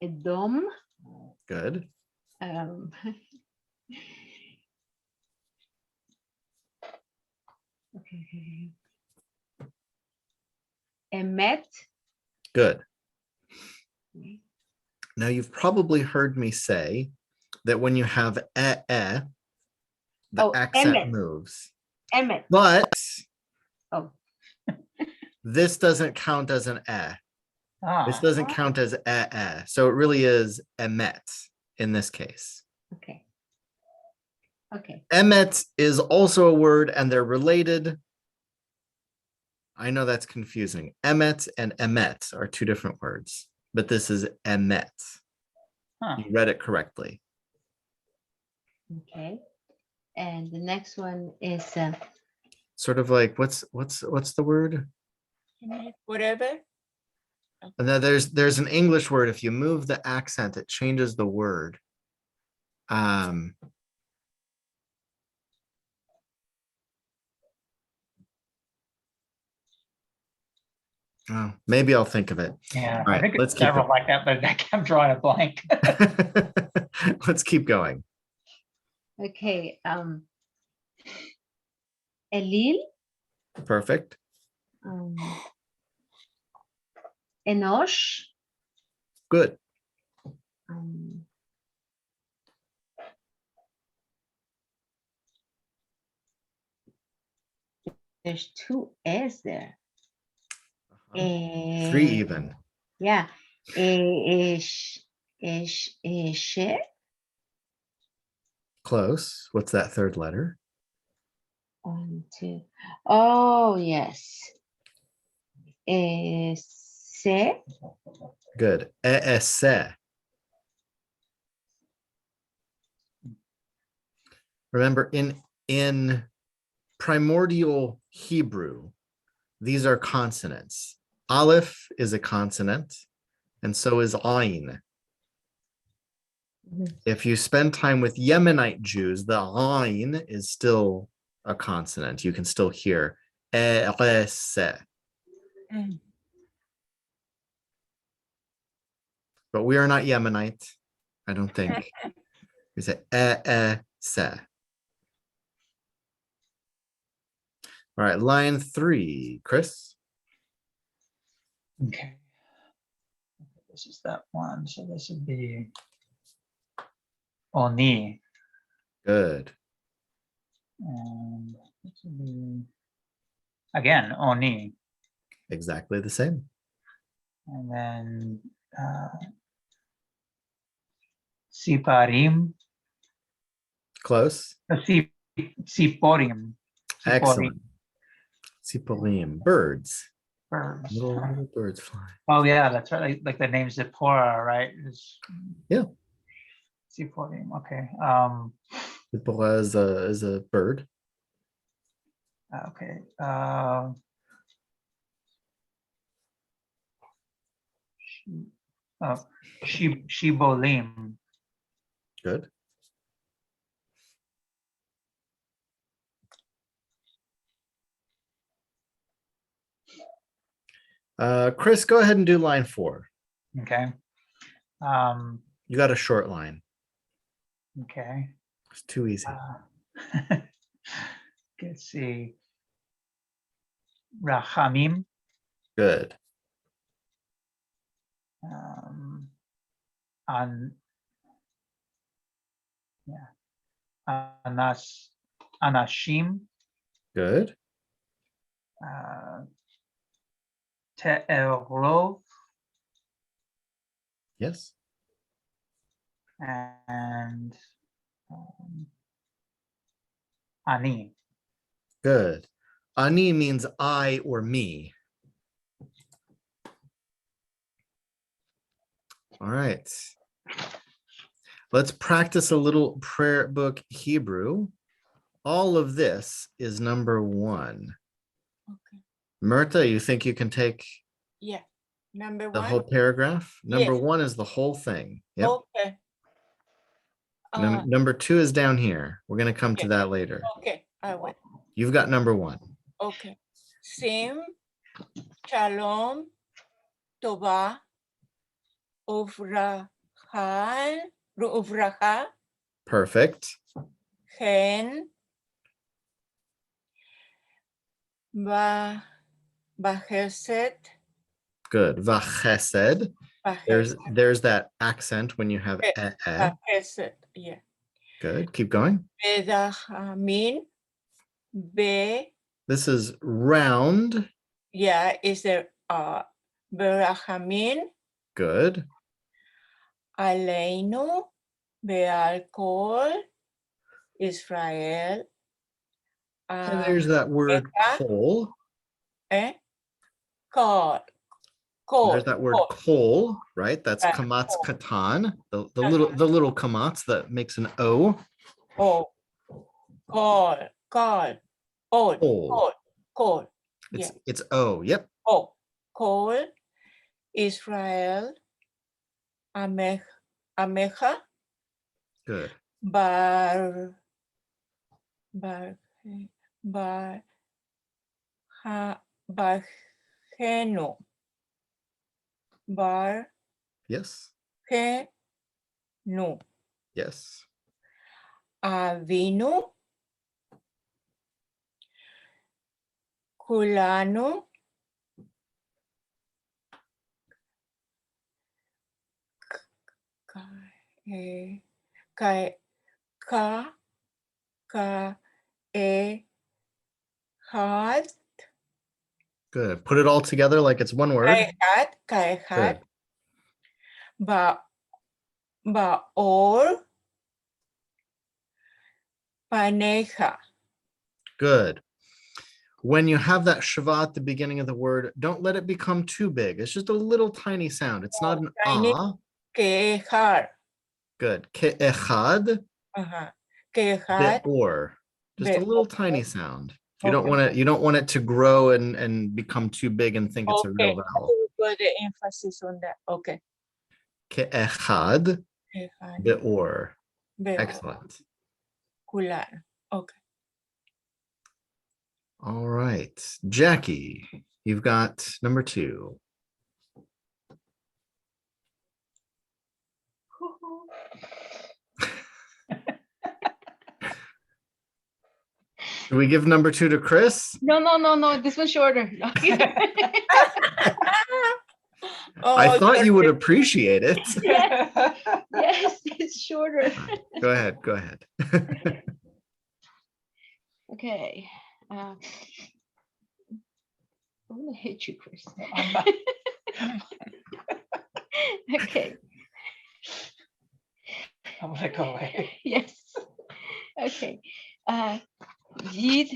Edom. Good. Okay. Emet. Good. Now you've probably heard me say that when you have the accent Emet. moves. Emet. But Oh. this doesn't count as an This doesn't count as so it really is emet in this case. Okay. Okay. Emet is also a word and they're related. I know that's confusing. Emet and emet are 2 different words, but this is emet. You read it correctly. Okay. And the next one is Sort of like what's the word? Whatever. And then there's an English word. If you move the accent, it changes the word. Oh, maybe I'll think of it. Yeah, All I right, think let's it's keep several going. like that, but I'm drawing a blank. Let's keep going. okay. Elil. Perfect. Enosh. Good. There's 2 S there. 3 even. Yeah. Close. What's that 3rd letter? 1, 2. Oh, yes. Se. Good. Ese. Remember, in primordial Hebrew, these are consonants. Aleph is a consonant, and so is Ain. Mhm. If you spend time with Yemenite Jews, the Ain is still a consonant. You can still hear se. Mm. But we are not Yemenite, I don't think. We say se. All right, line 3, Chris. Okay. This is that one. So this would be Oni. Good. And this would be, again, Oni. Exactly the same. And then Siparim. Close. Siporim. Excellent. Siporim, birds. Birds. Little birds flying. Oh yeah, that's right. Like the name Zipporah, right? Yeah. Siporim. Okay. Zipporah is a bird. Okay. Shibolim. Good. Chris, go ahead and do line 4. Okay. You got a short line. Okay. It's too easy. Let's see. Rahamim. Good. Anashim. Good. Te'erov. Yes. And Ani. Good. Ani means I or me. All right. Let's practice a little prayer book Hebrew. All of this is number 1. Okay. Myrta, you think you can take Yeah. Number the 1. whole paragraph? Number Yes. 1 is the whole thing. Yep. Okay. Number 2 is down here. We're going to come to Okay. that later. Okay. I will. You've got number 1. Okay. Sim, Shalom, Tova, Uvrahan, Uvraha, Perfect. Hen, Baheset, Good. Vachesed. There's that accent when you have Baheset, yeah. Good. Keep going. Bedahamin, Be, This is round. yeah, is there Berahamin, Good. Aleinu, Bealcohol, Israel. And there's that word kol. Call. There's that word kol, right? That's kamats katan, the little kamats that makes an O. Oh, call. Yeah. It's O. Yep. Oh, call Israel. Amecha. Good. Barhenu. Yes. Barhenu. Yes. Avinu. Kulanu. Had. Good. Put it all together like it's one word. Kaehat. Baor. Paneja. Good. When you have that shava at the beginning of the word, don't let it become too big. It's just a little tiny sound. It's not an Tiny. ah. Kehar. Good. Ke'echad. Quejar. Beor. Just a Beor. little tiny sound. You don't Okay. want to. You don't want it to grow and become too big and think it's a real Okay. vowel. Put the emphasis on that. Okay. Ke'echad Quejar. beor. Beor. Excellent. Cular. Okay. All right, Jackie, you've got number 2. Do we give number 2 to Chris? No. This one's shorter. No. I Oh, thought you would perfect. appreciate it. Yes, it's shorter. Go ahead. Go ahead. Okay. I'm gonna hit you, Chris. Okay. I'm like, go away. Yes. Okay. Yid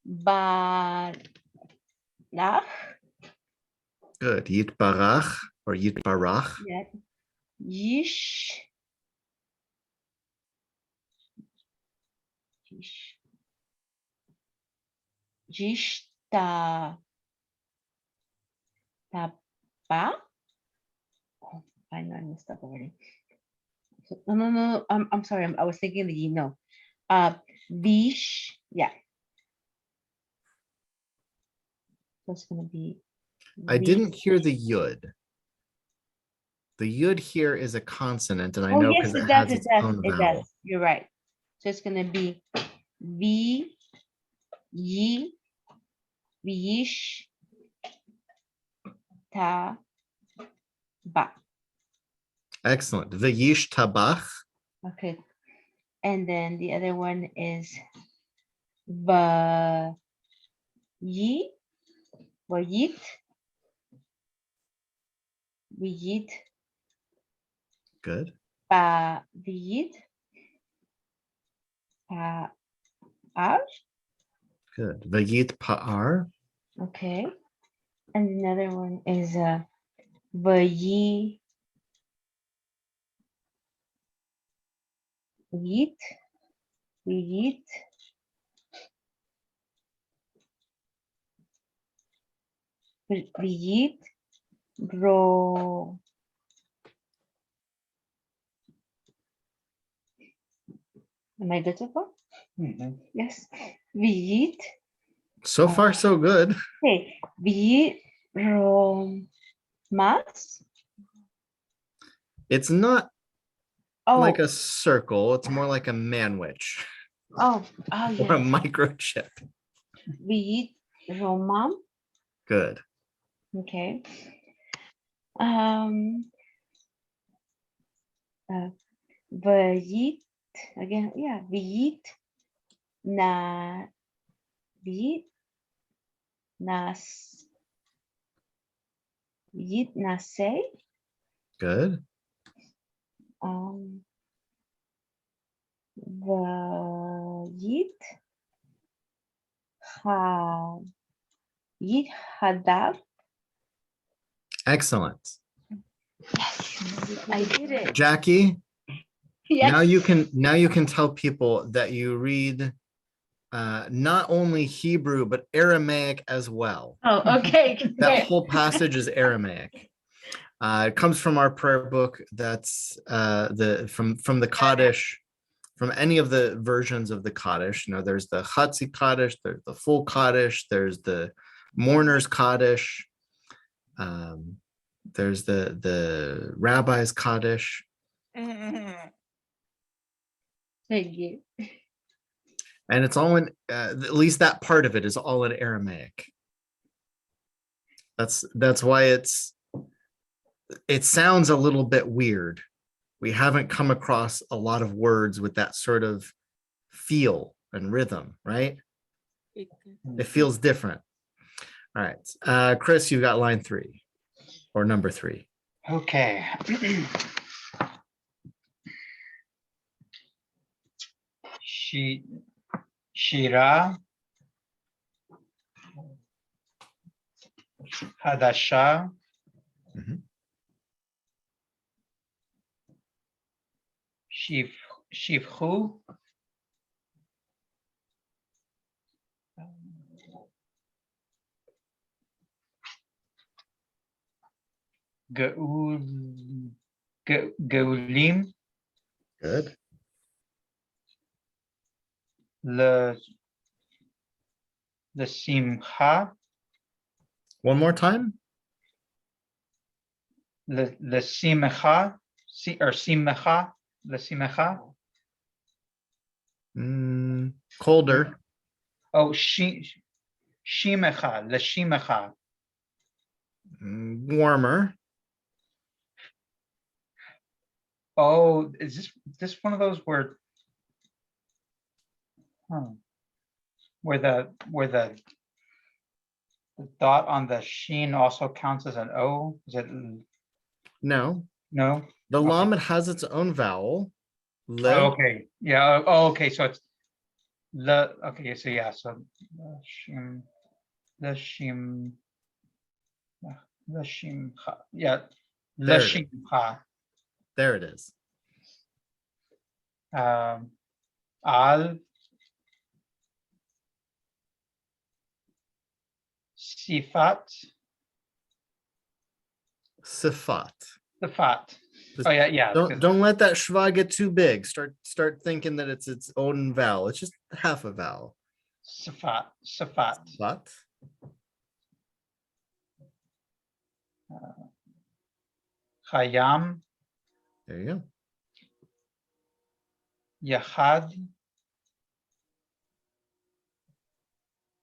barach. Good. Yitbarach or Yitbarach. Yeah. Yish. Yish ta. Taba. Oh, I know I messed up already. No. I'm sorry. I was thinking the no. Bish. Yeah. So it's gonna be. I didn't bish. hear the yud. The yud here is a consonant, and I Oh, know yes, because it it does. has It its does. own It vowel. does. You're right. So it's gonna be V, Yi, Vish, Ta, Ba. Excellent. V'yish tabach. Okay. And then the other one is Va, Yi, Vayit, Viyit, Good. Pa, Viyit, Pa, Ar. Good. V'yit pa'ar. Okay. And another one is Vayi, Yit, Viyit, Viyit, Ro. Am I good so far? Mhm. Yes. Viyit. So far, so good. Okay. Viyit, Romas. It's not Oh, like a circle. It's more like a manwich oh, or a yeah. microchip. Viyit, Romam. Good. Okay. Viyit, again, yeah. Viyit, na, Viyit, nas, Viyit, nase. Good. Viyit, ha, Viyit, hadav. Excellent. I did it. Jackie, Yes. now you can tell people that you read not only Hebrew but Aramaic as well. Oh, okay. That whole passage is Aramaic. It comes from our prayer book. That's from the Kaddish, from any of the versions of the Kaddish. You know, there's the Chatzi Kaddish, there's the full Kaddish, there's the mourner's Kaddish, there's the rabbi's Kaddish. Mhm. Thank you. And it's all in, at least that part of it is all in Aramaic. That's why it sounds a little bit weird. We haven't come across a lot of words with that sort of feel and rhythm, right? It feels different. All right, Chris, you've got line 3 or number 3. Okay. Shira, Hadasha, Mhm. Shivhu. Geulim. Good. Le Simcha. One more time. Le Simcha. Or Simcha. Le Simcha. Colder. Oh, Shimecha. Le Shimecha. Warmer. Oh, is this one of those where the dot on the sheen also counts as an O? Is it No. no? The Okay. lamed has its own vowel. Le. Oh, okay. Yeah. Oh, okay. So it's le. Okay. So yeah. So the shim. The shimcha. Yeah. Le There it is. shimcha. There it is. Al. Sifat. Sifat. Sifat. Oh yeah, yeah. Don't let that shva get too big. Start thinking that it's its own vowel. It's just half a vowel. Sifat. Sifat. Chayam. There you go. Yachad.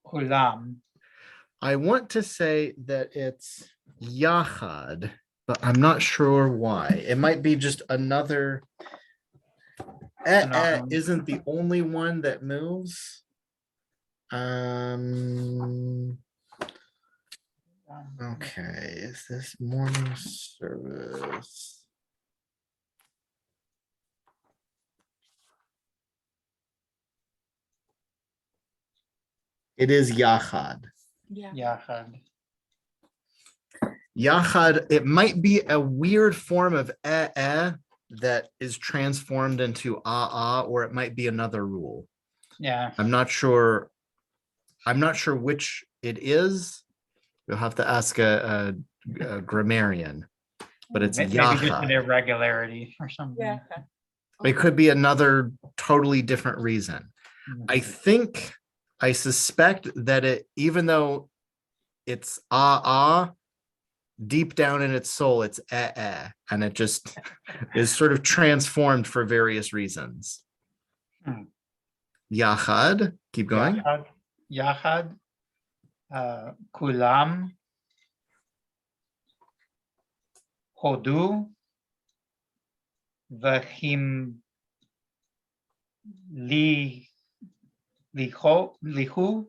Kulam. I want to say that it's yachad, but I'm not sure why. It might be just another. Isn't the only one that moves. Okay, is this morning service? It is yachad. Yeah. Yachad. Yachad, it might be a weird form of that is transformed into or it might be another rule. Yeah. I'm not sure which it is. You'll have to ask a grammarian, but it's Maybe just an yachad. irregularity or something. Yeah. It could be another totally different reason. Mhm. I suspect that it, even though it's deep down in its soul, it's and it just is sort of transformed for various reasons. Yachad, keep going. Yachad. Kulam. Hodu. Vahim. Lihu.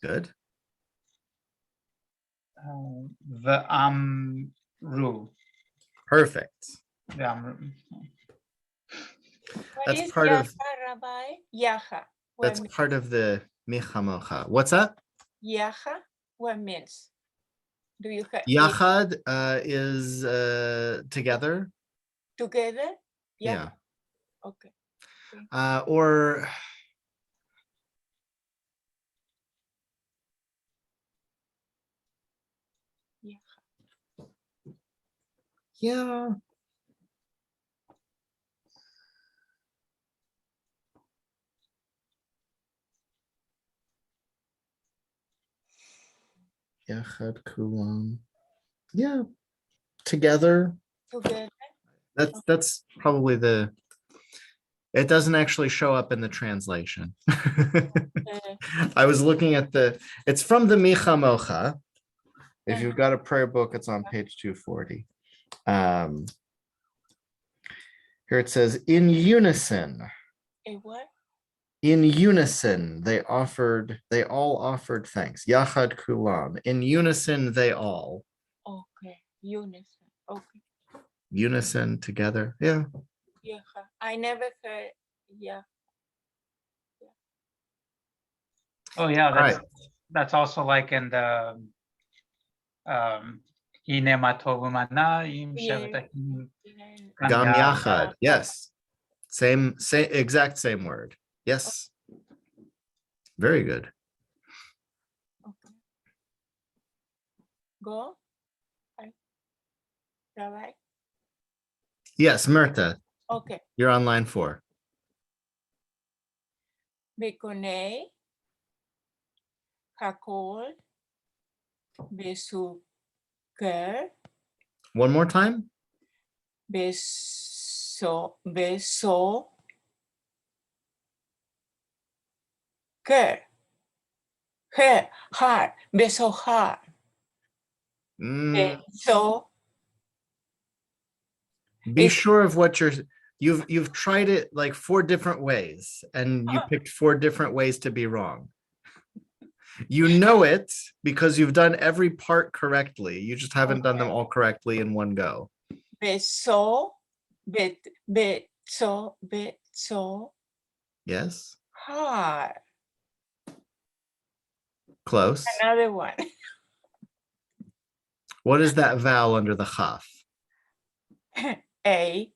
Good. V'amru. Perfect. V'amru. What That's is part yaha, of Rabbi? Yaha. What that's means? part of the michamocha. What's that? Yaha. What means? Do you have Yachad is together. together? Yeah. Okay. Or yeah. Yachad kulam. Yeah. Together. Together. That's probably the. It doesn't actually show up in the translation. I was looking at it's from the Micha Mocha. If you've got a prayer book, it's on page 240. Here it says, in unison. A what? In unison, they all offered thanks. Yachad kulam. In unison, they all. Okay. Unison. Okay. Unison together. Yeah. Yaha. I never heard. Yeah. Oh yeah, All right. that's also like in the Hine matovu mana'im Yeah. shevetahim Gam gam yachad. Yes. Same, exact same word. Yes. Very good. Okay. Go. Ay, Rabbi. Yes, Myrta, Okay. you're on line 4. Bekone, Hakol, Besuker, One more time. Beso, Ker, her, hard, beso hard, Mm, beso, be It's- sure of what you've tried it like 4 different ways and you picked 4 different ways to be wrong. You know it because you've done every part correctly. You just haven't done them all correctly in one go. beso, beso, Yes, hard. close. Another one. What is that vowel under the chaf? A,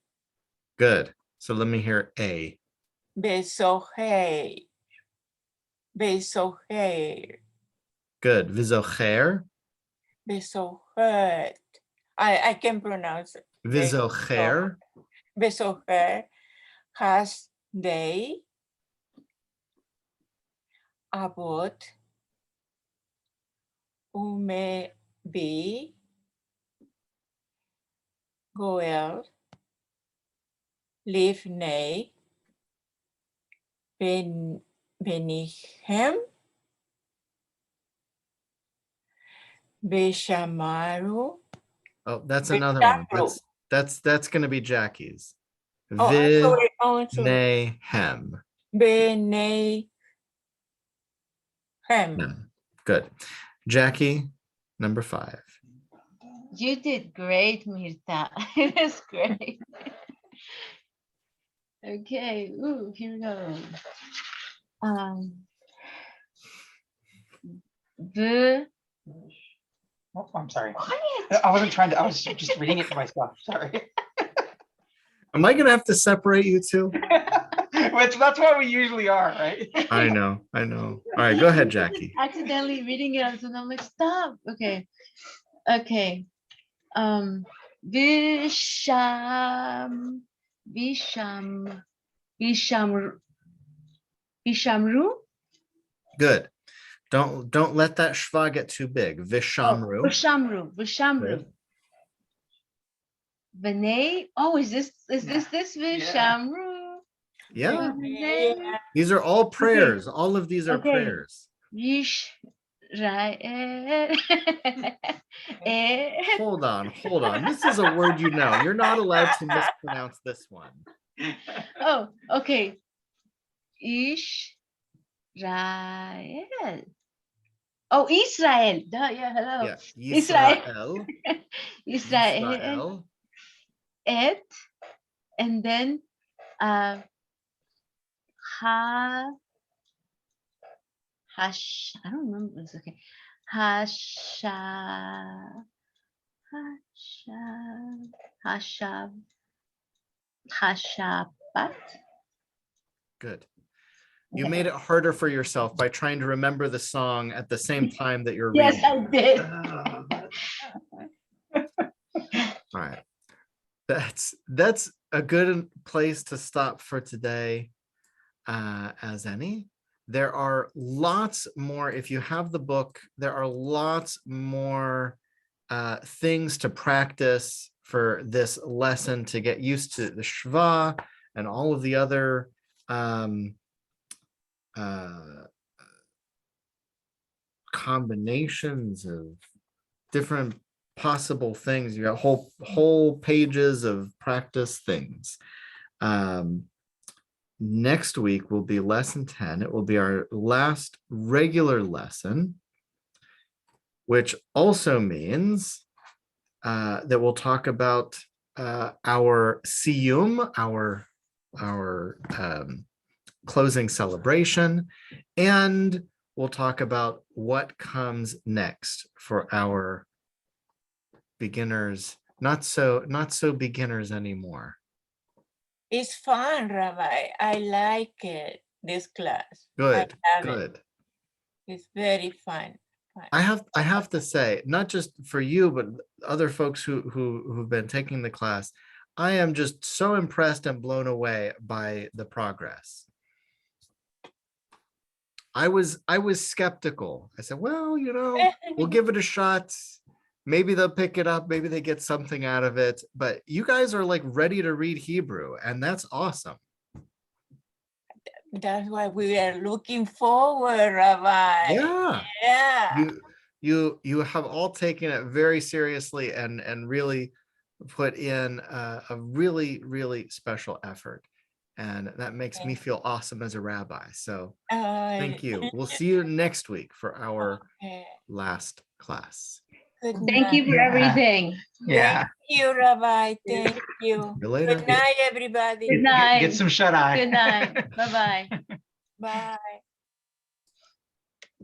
Good. So let me hear A. beso, hey, beso, hey, Good. Vizocher. beso, hurt. I can pronounce it. Vizocher. Beso, her, has they, abot, ume, be, goel, livnei, benichem, beshamaru, Oh, that's another one. Beshamru. That's going to be Jackie's. Oh, I'm sorry. Oh, I'm sorry. Vinehem. Benehem. No. Good. Jackie, number 5. You did great, Mirta. It is great. Okay. Ooh, here we go. The Oh, I'm sorry. quiet. I wasn't trying to, I was just reading it to myself. Sorry. Am I going to have to separate you two? Which that's what we usually are, right? I know. All right, go ahead, Jackie. Accidentally reading it, so I'm like, stop. Okay. Okay. Visham, Visham, Vishamru, Vishamru. Good. Don't let that shva get too big. Vishamru. Vishamru, Vishamru. Good. Vinay. Oh, is this Vishamru? Yeah. Vinay. These are all prayers. All of these are Okay. prayers. Yishrael. Hold on. This is a word you know. You're not allowed to mispronounce this one. Oh, okay. Israel. Oh, Israel. Duh, yeah, hello. Yeah. Israel. Yisrael. Israel. Yisrael. Et. And then ha hash. I don't remember. It's okay. Hasha. Hashabat. Good. You made it harder for yourself by trying to remember the song at the same time that you're Yes, reading. I did. All right. That's a good place to stop for today, as any. There are lots more. If you have the book, there are lots more things to practice for this lesson to get used to the shva and all of the other combinations of different possible things. You got whole pages of practice things. Next week will be lesson 10. It will be our last regular lesson, which also means that we'll talk about our siyum, our closing celebration, and we'll talk about what comes next for our beginners, not so beginners anymore. It's fun, Rabbi. I like it, this class. Good, I love it. good. It's very fun. I have to say, not just for you, but other folks who've been taking the class, I am just so impressed and blown away by the progress. I was skeptical. I said, well, you know, we'll give it a shot. Maybe they'll pick it up, maybe they get something out of it. But you guys are like ready to read Hebrew, and that's awesome. That's why we are looking forward, Rabbi. Yeah. Yeah. You have all taken it very seriously and really put in a really special effort, and that makes me feel awesome as a rabbi. So thank you. We'll see you next week for our Okay. last class. Good Thank you night. for Yeah. everything. Yeah. Thank you, Rabbi. Thank you. See you later. Good night, everybody. Good night. Get some shut eye. Good night. Bye-bye. Bye.